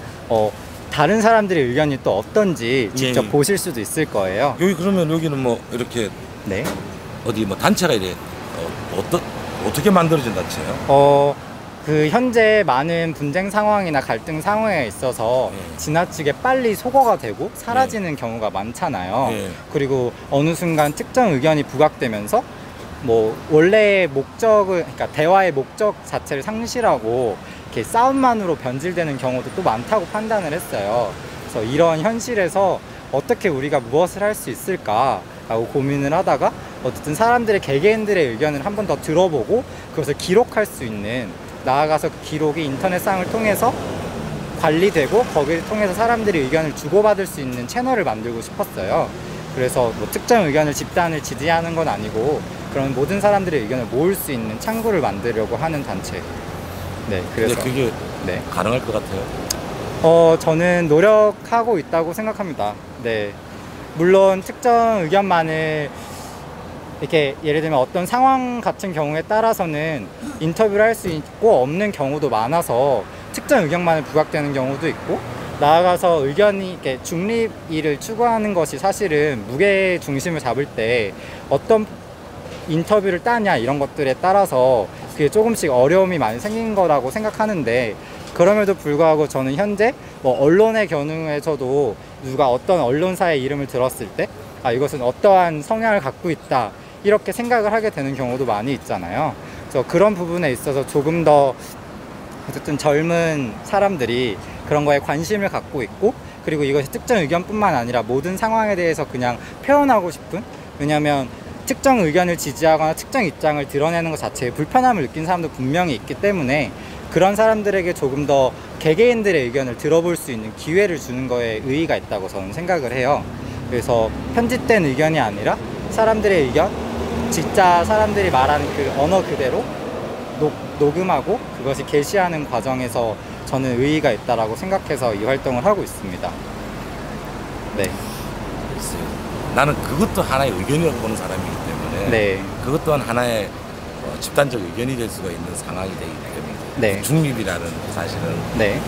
다른 사람들의 의견이 또 어떤지 직접 예. 보실 수도 있을 거예요. 여기 그러면 여기는 뭐 이렇게 네. 어디 뭐 단체가 이래 어떻게 만들어진 단체예요? 그 현재 많은 분쟁 상황이나 갈등 상황에 있어서 지나치게 빨리 소거가 되고 사라지는 경우가 많잖아요. 그리고 어느 순간 특정 의견이 부각되면서 뭐 원래의 목적을, 그러니까 대화의 목적 자체를 상실하고 이렇게 싸움만으로 변질되는 경우도 또 많다고 판단을 했어요. 그래서 이런 현실에서 어떻게 우리가 무엇을 할 수 있을까라고 고민을 하다가 어쨌든 사람들의 개개인들의 의견을 한 번 더 들어보고 그것을 기록할 수 있는, 나아가서 그 기록이 인터넷상을 통해서 관리되고 거기를 통해서 사람들이 의견을 주고받을 수 있는 채널을 만들고 싶었어요. 그래서 뭐 특정 의견을 집단을 지지하는 건 아니고 그런 모든 사람들의 의견을 모을 수 있는 창구를 만들려고 하는 단체. 네, 그래서 그게 가능할 것 같아요? 저는 노력하고 있다고 생각합니다. 네, 물론 특정 의견만을 이렇게 예를 들면 어떤 상황 같은 경우에 따라서는 인터뷰를 할 수 있고 없는 경우도 많아서 특정 의견만을 부각되는 경우도 있고, 나아가서 의견이 이렇게 중립이를 추구하는 것이 사실은 무게 중심을 잡을 때 어떤 인터뷰를 따냐 이런 것들에 따라서 그게 조금씩 어려움이 많이 생긴 거라고 생각하는데, 그럼에도 불구하고 저는 현재 뭐 언론의 경우에서도 누가 어떤 언론사의 이름을 들었을 때 이것은 어떠한 성향을 갖고 있다 이렇게 생각을 하게 되는 경우도 많이 있잖아요. 그래서 그런 부분에 있어서 조금 더 어쨌든 젊은 사람들이 그런 거에 관심을 갖고 있고, 그리고 이것이 특정 의견뿐만 아니라 모든 상황에 대해서 그냥 표현하고 싶은, 왜냐하면 특정 의견을 지지하거나 특정 입장을 드러내는 것 자체에 불편함을 느낀 사람도 분명히 있기 때문에 그런 사람들에게 조금 더 개개인들의 의견을 들어볼 수 있는 기회를 주는 거에 의의가 있다고 저는 생각을 해요. 그래서 편집된 의견이 아니라 사람들의 의견, 진짜 사람들이 말하는 그 언어 그대로 녹음하고 그것이 게시하는 과정에서 저는 의의가 있다라고 생각해서 이 활동을 하고 있습니다. 네. 나는 그것도 하나의 의견이라고 보는 사람이기 때문에 네. 그것 또한 하나의 집단적 의견이 될 수가 있는 상황이 되기 때문에 네. 중립이라는 사실은 네.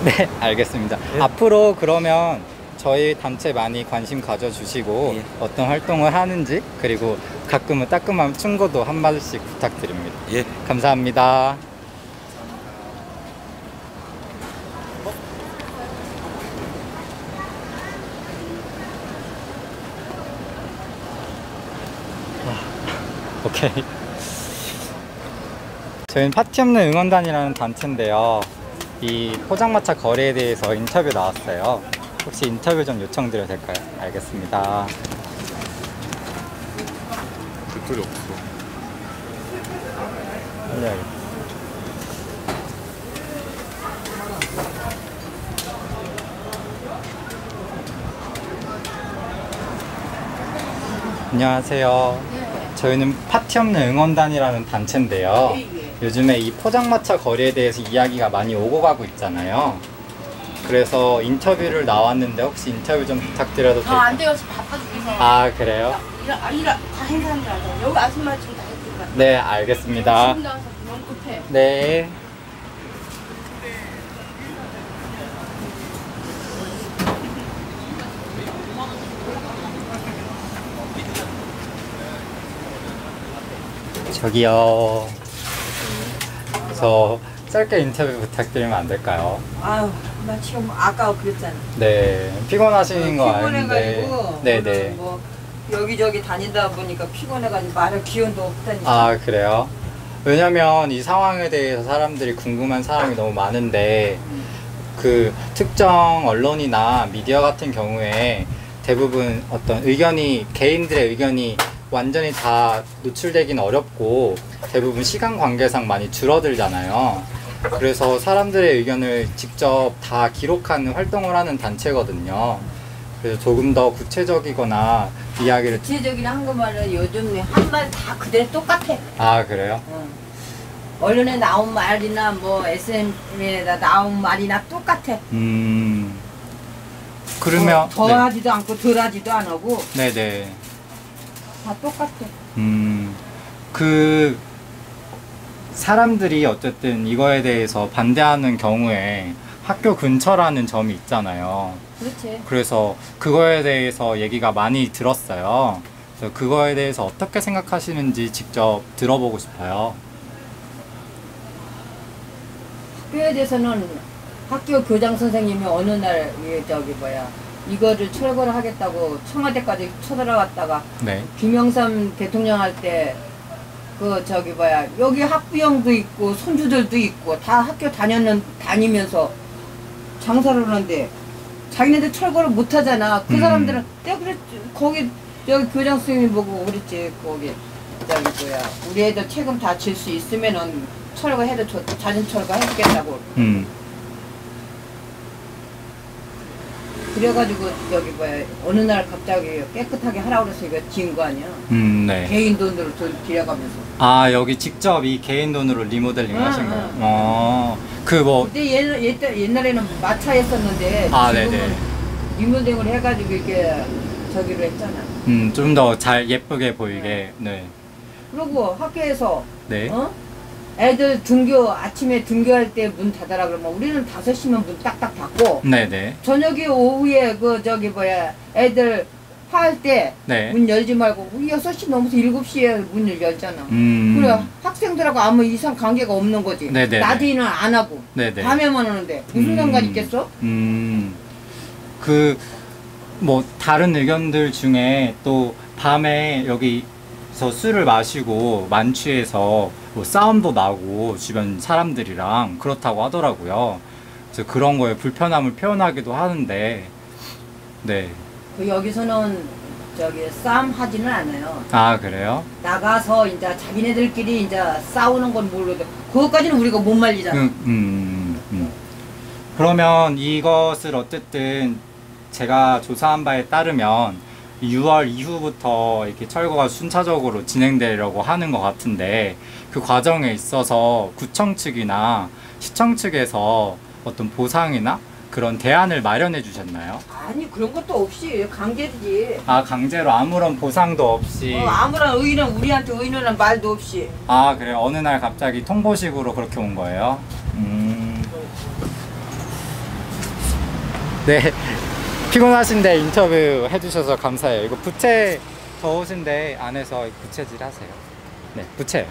네, 알겠습니다. 앞으로 그러면 저희 단체 많이 관심 가져주시고 어떤 활동을 하는지, 그리고 가끔은 따끔한 충고도 한마디씩 부탁드립니다. 감사합니다. 오케이. 저희는 파티 없는 응원단이라는 단체인데요. 이 포장마차 거래에 대해서 인터뷰 나왔어요. 혹시 인터뷰 좀 요청드려도 될까요? 알겠습니다. 배터리 없어. 네. 안녕하세요. 저희는 파티 없는 응원단이라는 단체인데요. 요즘에 이 포장마차 거리에 대해서 이야기가 많이 오고 가고 있잖아요. 그래서 인터뷰를 나왔는데 혹시 인터뷰 좀 부탁드려도 될까요? 안 돼요. 지금 바빠 죽겠어. 아, 그래요? 다 행사하는 줄 알죠. 여기 아줌마 지금 다 했으니까. 네, 알겠습니다. 지금 나와서 너무 급해. 네. 저기요. 저 짧게 인터뷰 부탁드리면 안 될까요? 아유, 나 지금 아까 그랬잖아. 네, 피곤하신 거 아닌데. 피곤해가지고. 네네. 뭐 여기저기 다니다 보니까 피곤해가지고 말할 기운도 없다니까. 아, 그래요? 왜냐면 이 상황에 대해서 사람들이 궁금한 사람이 너무 많은데 그 특정 언론이나 미디어 같은 경우에 대부분 어떤 의견이, 개인들의 의견이 완전히 다 노출되기는 어렵고 대부분 시간 관계상 많이 줄어들잖아요. 그래서 사람들의 의견을 직접 다 기록하는 활동을 하는 단체거든요. 그래서 조금 더 구체적이거나 이야기를 구체적인 한국말은 요즘 한 말 다 그대로 똑같아. 아, 그래요? 언론에 나온 말이나 뭐 SM에다 나온 말이나 똑같아. 그러면 더하지도 않고 덜하지도 안 하고 네네. 다 똑같아. 그 사람들이 어쨌든 이거에 대해서 반대하는 경우에 학교 근처라는 점이 있잖아요. 그렇지. 그래서 그거에 대해서 얘기가 많이 들었어요. 그래서 그거에 대해서 어떻게 생각하시는지 직접 들어보고 싶어요. 학교에 대해서는 학교 교장 선생님이 어느 날 이거를 철거를 하겠다고 청와대까지 쳐들어갔다가 네. 김영삼 대통령 할 때 여기 학부형도 있고 손주들도 있고 다 학교 다니면서 장사를 하는데 자기네들 철거를 못 하잖아. 그 사람들은 내가 그랬지. 거기 여기 교장 선생님 보고 그랬지. 거기 우리 애들 책임 다 질 수 있으면은 철거해도 자진 철거 해주겠다고. 그래가지고 어느 날 갑자기 깨끗하게 하라고 그래서 이거 지은 거 아니야? 네. 개인 돈으로 돈 들여가면서. 아, 여기 직접 이 개인 돈으로 리모델링 하신 거예요? 그때 옛날에는 마차 했었는데 지금은 리모델링을 해가지고 이렇게 저기로 했잖아. 좀 더 잘 예쁘게 보이게. 네. 그리고 학교에서 네. 애들 아침에 등교할 때 문 닫아라 그러면 우리는 5시면 문 딱딱 닫고 네네. 저녁에 오후에 애들 화할 때 문 네. 열지 말고 6시 넘어서 7시에 문을 열잖아. 음. 그래 학생들하고 아무 이상 관계가 없는 거지. 네네네. 낮에는 안 하고 네네. 밤에만 하는데 무슨 상관 있겠어? 다른 의견들 중에 또 밤에 여기서 술을 마시고 만취해서 싸움도 나고 주변 사람들이랑 그렇다고 하더라고요. 그래서 그런 거에 불편함을 표현하기도 하는데, 네. 여기서는 싸움 하지는 않아요. 아, 그래요? 나가서 이제 자기네들끼리 이제 싸우는 건 모르겠어. 그것까지는 우리가 못 말리잖아. 그러면 이것을 어쨌든 제가 조사한 바에 따르면 6월 이후부터 이렇게 철거가 순차적으로 진행되려고 하는 것 같은데 그 과정에 있어서 구청 측이나 시청 측에서 어떤 보상이나 그런 대안을 마련해 주셨나요? 아니 그런 것도 없이 강제지. 아, 강제로 아무런 보상도 없이. 아무런 우리한테 의논한 말도 없이. 아, 그래요? 어느 날 갑자기 통보식으로 그렇게 온 거예요? 네. 피곤하신데 인터뷰 해주셔서 감사해요. 이거 부채 더우신데 안에서 부채질 하세요. 네, 부채요.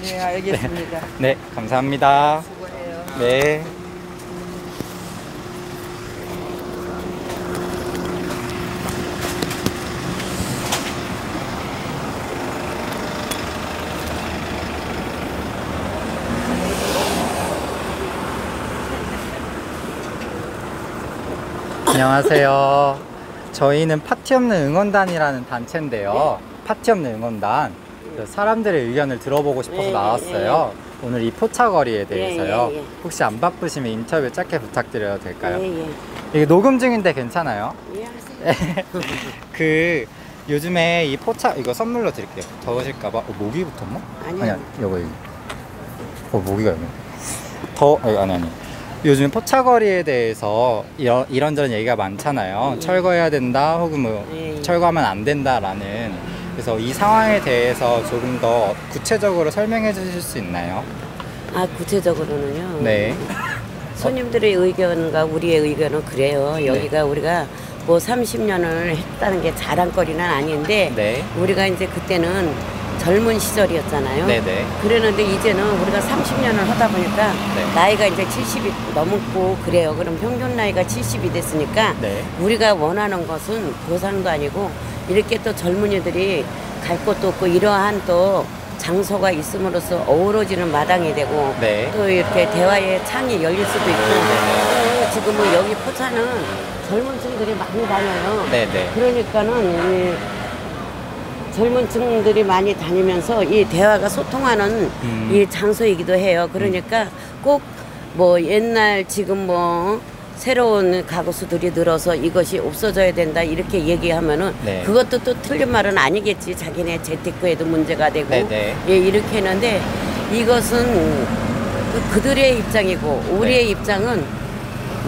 네, 알겠습니다. 네, 감사합니다. 수고해요. 네. 안녕하세요. 저희는 파티 없는 응원단이라는 단체인데요. 파티 없는 응원단. 사람들의 의견을 들어보고 싶어서 나왔어요. 오늘 이 포차거리에 대해서요. 혹시 안 바쁘시면 인터뷰 짧게 부탁드려도 될까요? 이게 녹음 중인데 괜찮아요? 요즘에 이 이거 선물로 드릴게요. 더우실까봐. 모기 붙었나? 아니야. 이거. 모기가 여기. 아니. 요즘 포차거리에 대해서 이런저런 얘기가 많잖아요. 철거해야 된다, 혹은 철거하면 안 된다라는. 그래서 이 상황에 대해서 조금 더 구체적으로 설명해 주실 수 있나요? 아, 구체적으로는요? 네. 손님들의 의견과 우리의 의견은 그래요. 여기가 우리가 30년을 했다는 게 자랑거리는 아닌데 우리가 이제 그때는 젊은 시절이었잖아요. 네네. 그러는데 이제는 우리가 30년을 하다 보니까 나이가 이제 70이 넘었고 그래요. 그럼 평균 나이가 70이 됐으니까 우리가 원하는 것은 보상도 아니고 이렇게 또 젊은이들이 갈 곳도 없고 이러한 또 장소가 있음으로써 어우러지는 마당이 되고 또 이렇게 대화의 창이 열릴 수도 있고 또 지금은 여기 포차는 젊은 층들이 많이 다녀요. 그러니까는 젊은 층들이 많이 다니면서 이 대화가 소통하는 이 장소이기도 해요. 그러니까 꼭 옛날 지금 새로운 가구수들이 늘어서 이것이 없어져야 된다 이렇게 얘기하면은 그것도 또 틀린 말은 아니겠지. 자기네 재테크에도 문제가 되고 이렇게 했는데 이것은 그들의 입장이고 우리의 입장은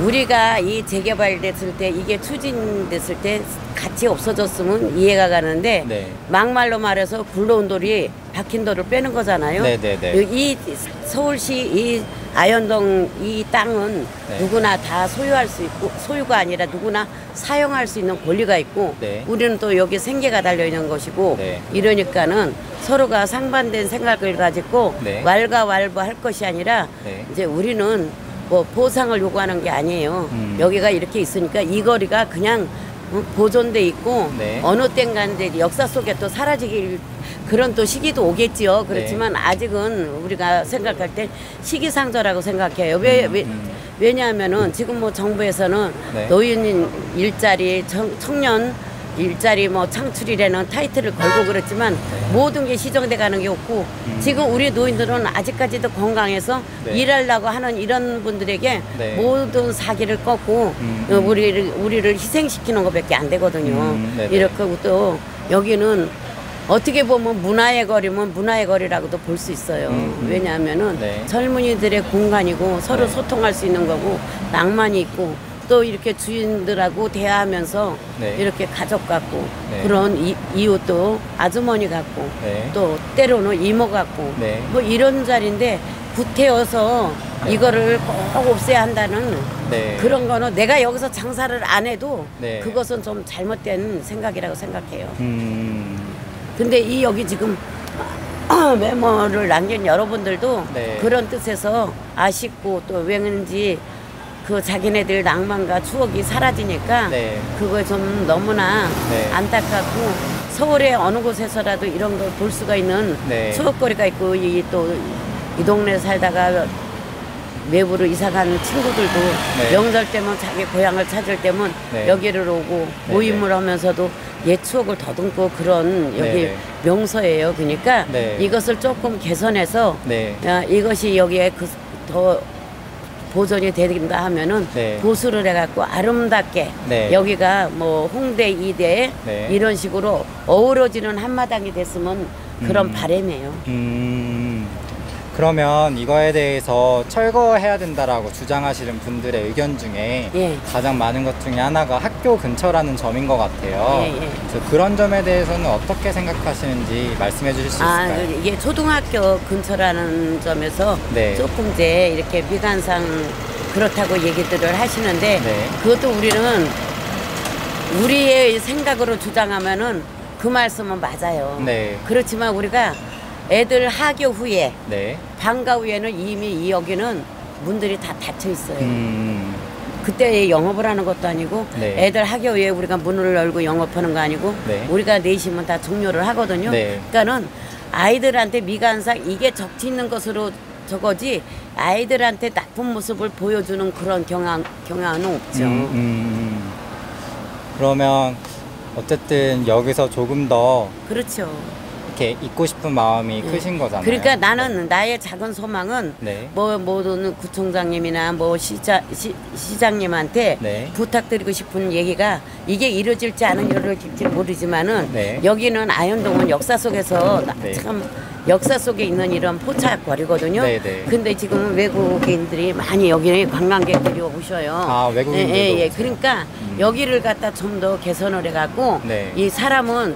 우리가 이 재개발됐을 때 이게 추진됐을 때 같이 없어졌으면 이해가 가는데 막말로 말해서 굴러온 돌이 박힌 돌을 빼는 거잖아요. 이 서울시 이 아현동 이 땅은 네. 누구나 다 소유할 수 있고 소유가 아니라 누구나 사용할 수 있는 권리가 있고 네. 우리는 또 여기 생계가 달려 있는 것이고 네. 이러니까는 서로가 상반된 생각을 가지고 네. 왈가왈부할 것이 아니라 네. 이제 우리는 뭐 보상을 요구하는 게 아니에요. 여기가 이렇게 있으니까 이 거리가 그냥 보존돼 있고 네. 어느 땐가 이제 역사 속에 또 사라지길 그런 또 시기도 오겠지요. 그렇지만 아직은 우리가 생각할 때 시기상조라고 생각해요. 왜냐하면은 지금 뭐 정부에서는 네. 노인 일자리, 청년 일자리 뭐 창출이라는 타이틀을 걸고 그랬지만 모든 게 시정돼 가는 게 없고 지금 우리 노인들은 아직까지도 건강해서 네. 일하려고 하는 이런 분들에게 네. 모든 사기를 꺾고 우리를 희생시키는 것밖에 안 되거든요. 네네. 이렇게 또 여기는 어떻게 보면 문화의 거리면 문화의 거리라고도 볼 수 있어요. 왜냐하면은 네. 젊은이들의 공간이고 서로 소통할 수 있는 거고 낭만이 있고 또 이렇게 주인들하고 대화하면서 네. 이렇게 가족 같고 네. 그런 이웃도 아주머니 같고 네. 또 때로는 이모 같고 네. 뭐 이런 자리인데 구태여서 이거를 꼭 없애야 한다는 네. 그런 거는 내가 여기서 장사를 안 해도 네. 그것은 좀 잘못된 생각이라고 생각해요. 근데 이 여기 지금 메모를 남긴 여러분들도 네. 그런 뜻에서 아쉽고 또 왠지 그 자기네들 낭만과 추억이 사라지니까 네. 그거 좀 너무나 네. 안타깝고 서울의 어느 곳에서라도 이런 걸 볼 수가 있는 네. 추억거리가 있고 또 이 동네 살다가 외부로 이사간 친구들도 네. 명절 때면 자기 고향을 찾을 때면 네. 여기를 오고 모임을 하면서도 옛 추억을 더듬고 그런 여기 네. 명소예요. 그러니까 네. 이것을 조금 개선해서 네. 이것이 여기에 더 보존이 되는가 하면은 네. 보수를 해갖고 아름답게 네. 여기가 뭐 홍대 이대 네. 이런 식으로 어우러지는 한마당이 됐으면 그런 바람이에요. 그러면 이거에 대해서 철거해야 된다라고 주장하시는 분들의 의견 중에 예. 가장 많은 것 중에 하나가 학교 근처라는 점인 것 같아요. 예, 예. 그래서 그런 점에 대해서는 어떻게 생각하시는지 말씀해 주실 수 있을까요? 이게 초등학교 근처라는 점에서 네. 조금 이제 이렇게 미관상 그렇다고 얘기들을 하시는데 네. 그것도 우리는 우리의 생각으로 주장하면은 그 말씀은 맞아요. 네. 그렇지만 우리가 애들 하교 후에 네. 방과 후에는 이미 이 여기는 문들이 다 닫혀 있어요. 음. 그때 영업을 하는 것도 아니고 네. 애들 학교 후에 우리가 문을 열고 영업하는 거 아니고 네. 우리가 4시면 다 종료를 하거든요. 네. 그러니까는 아이들한테 미관상 이게 적지 있는 것으로 저거지 아이들한테 나쁜 모습을 보여주는 그런 경향은 없죠. 그러면 어쨌든 여기서 조금 더 그렇죠. 이렇게 있고 싶은 마음이 네. 크신 거잖아요. 그러니까 나는 나의 작은 소망은 네. 모든 구청장님이나 시장님한테 네. 부탁드리고 싶은 얘기가 이게 이루어질지 안 이루어질지 모르지만은 네. 여기는 아현동은 역사 속에서 네. 참 역사 속에 있는 이런 포착거리거든요. 네, 네. 근데 지금 외국인들이 많이 여기 관광객들이 오셔요. 아, 외국인들도 예. 오세요? 그러니까 여기를 갖다 좀 더 개선을 해갖고 네. 이 사람은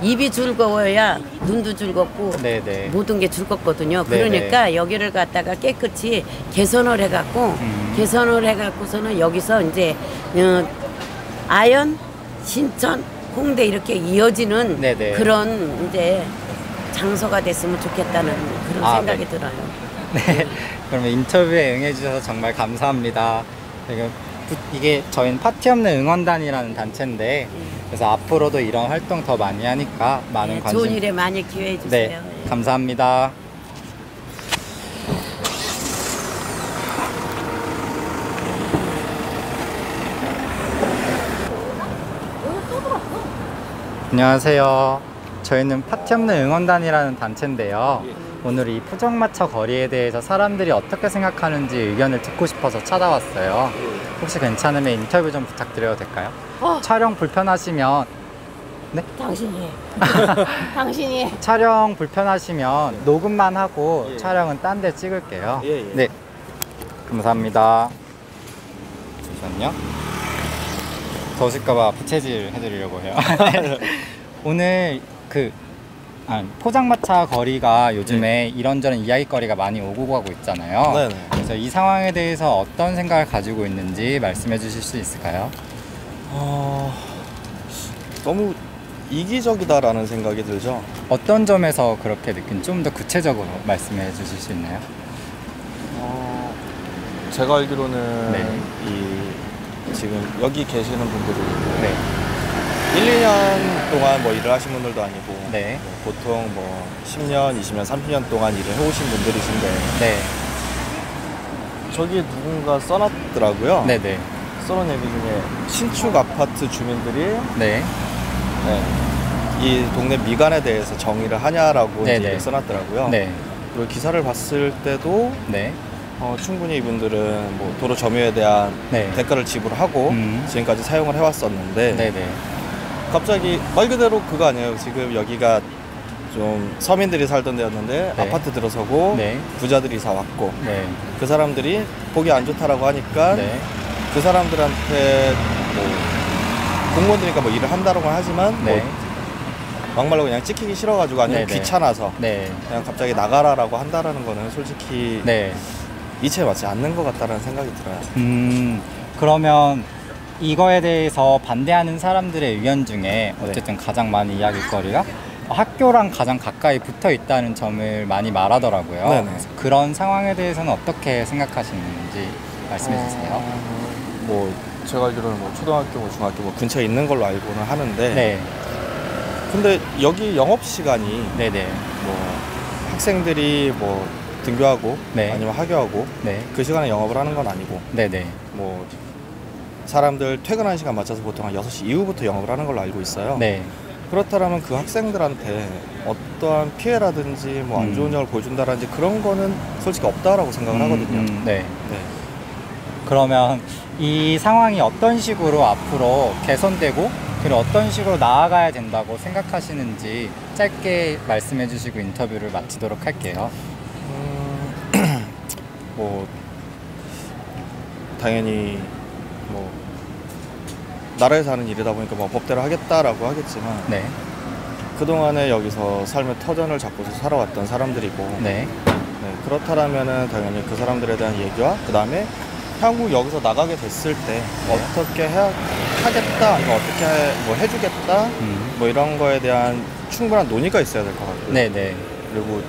입이 즐거워야 눈도 즐겁고 네네. 모든 게 즐겁거든요. 네네. 그러니까 여기를 갖다가 깨끗이 개선을 해갖고 개선을 해갖고서는 여기서 이제 아현, 신천, 홍대 이렇게 이어지는 네네. 그런 이제 장소가 됐으면 좋겠다는 그런 생각이 네. 들어요. 네. 그러면 인터뷰에 응해주셔서 정말 감사합니다. 이게 저희는 파티 없는 응원단이라는 단체인데 그래서 앞으로도 이런 활동 더 많이 하니까 많은 관심. 좋은 일에 많이 기회해 주세요. 네, 감사합니다. 안녕하세요. 저희는 파티 없는 응원단이라는 단체인데요. 오늘 이 포장마차 거리에 대해서 사람들이 어떻게 생각하는지 의견을 듣고 싶어서 찾아왔어요. 혹시 괜찮으면 인터뷰 좀 부탁드려도 될까요? 촬영 불편하시면 네? 당신이 당신이 촬영 불편하시면 녹음만 하고 촬영은 딴 데 찍을게요. 네, 감사합니다. 잠시만요. 더우실까봐 부채질 해드리려고 해요. 오늘 포장마차 거리가 요즘에 이런저런 이야기거리가 많이 오고 가고 있잖아요. 네네. 그래서 이 상황에 대해서 어떤 생각을 가지고 있는지 말씀해 주실 수 있을까요? 너무 이기적이다라는 생각이 들죠. 어떤 점에서 그렇게 느낀 좀 더 구체적으로 말씀해 주실 수 있나요? 제가 알기로는 네. 지금 여기 계시는 분들이 1, 2년 동안 뭐 일을 하신 분들도 아니고 뭐 보통 뭐 10년, 20년, 30년 동안 일을 해오신 분들이신데 저기 누군가 써놨더라고요. 네네. 써놓은 얘기 중에 신축 아파트 주민들이 이 동네 미관에 대해서 정의를 하냐라고 이제 얘기를 써놨더라고요. 그리고 기사를 봤을 때도 충분히 이분들은 뭐 도로 점유에 대한 대가를 지불하고 지금까지 사용을 해왔었는데 갑자기 말 그대로 그거 아니에요. 지금 여기가 좀 서민들이 살던 데였는데 아파트 들어서고 부자들이 이사 왔고 그 사람들이 보기 안 좋다라고 하니까 그 사람들한테 뭐 공무원들이니까 뭐 일을 한다라고 하지만 뭐 막말로 그냥 찍히기 싫어가지고 아니면 귀찮아서 그냥 갑자기 나가라라고 한다라는 거는 솔직히 이치에 맞지 않는 것 같다는 생각이 들어요. 그러면 이거에 대해서 반대하는 사람들의 의견 중에 어쨌든 가장 많은 이야기거리가 학교랑 가장 가까이 붙어 있다는 점을 많이 말하더라고요. 그런 상황에 대해서는 어떻게 생각하시는지 말씀해 주세요. 뭐 제가 알기로는 뭐 초등학교, 뭐 중학교 뭐 근처에 있는 걸로 알고는 하는데 근데 여기 영업 시간이 뭐 학생들이 뭐 등교하고 아니면 하교하고 그 시간에 영업을 하는 건 아니고 뭐 사람들 퇴근하는 시간 맞춰서 보통 한 6시 이후부터 영업을 하는 걸로 알고 있어요. 그렇다면 그 학생들한테 어떠한 피해라든지 뭐 안 좋은 점을 보여준다라든지 그런 거는 솔직히 없다라고 생각을 하거든요. 그러면 이 상황이 어떤 식으로 앞으로 개선되고 그리고 어떤 식으로 나아가야 된다고 생각하시는지 짧게 말씀해 주시고 인터뷰를 마치도록 할게요. 뭐 당연히 뭐 나라에서 하는 일이다 보니까 뭐 법대로 하겠다라고 하겠지만 그동안에 여기서 삶의 터전을 잡고서 살아왔던 사람들이고 그렇다면은 당연히 그 사람들에 대한 얘기와 그 다음에 향후 여기서 나가게 됐을 때 어떻게 하겠다, 아니면 어떻게 뭐 해주겠다, 뭐 이런 거에 대한 충분한 논의가 있어야 될 것 같고요. 그리고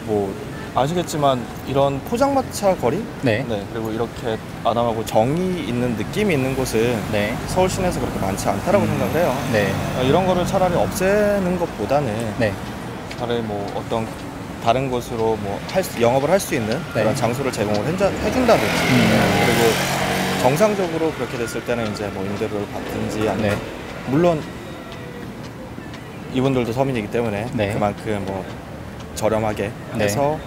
뭐 아시겠지만 이런 포장마차 거리, 그리고 이렇게 아담하고 정이 있는 느낌이 있는 곳은 서울 시내에서 그렇게 많지 않다라고 생각을 해요. 이런 거를 차라리 없애는 것보다는 차라리 뭐 어떤 다른 곳으로 뭐 영업을 할 수 있는 그런 장소를 제공을 해준다든지 그리고 정상적으로 그렇게 됐을 때는 이제 뭐 임대료를 받든지 아니면 물론 이분들도 서민이기 때문에 그만큼 뭐 저렴하게 해서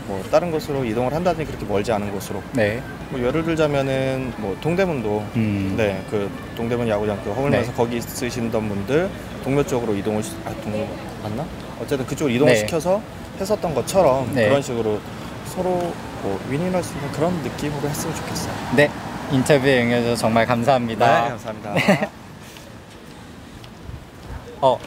뭐 다른 곳으로 이동을 한다든지 그렇게 멀지 않은 곳으로 뭐 예를 들자면은 뭐 동대문도 그 동대문 야구장 그 허물면서 거기 있으시던 분들 동묘 쪽으로 이동을 동묘 맞나? 어쨌든 그쪽으로 이동을 시켜서 했었던 것처럼 그런 식으로 서로 뭐 윈윈할 수 있는 그런 느낌으로 했으면 좋겠어요. 인터뷰에 응해주셔서 정말 감사합니다. 감사합니다.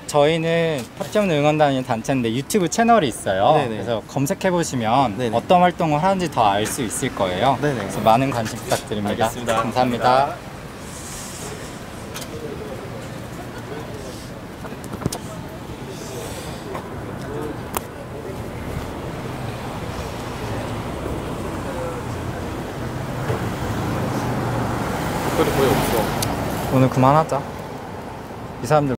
저희는 파티없는 응원단이라는 단체인데 유튜브 채널이 있어요. 그래서 검색해 보시면 어떤 활동을 하는지 더 알 수 있을 거예요. 그래서 많은 관심 부탁드립니다. 알겠습니다. 감사합니다. 거의 없어. 오늘 그만하자. 이 사람들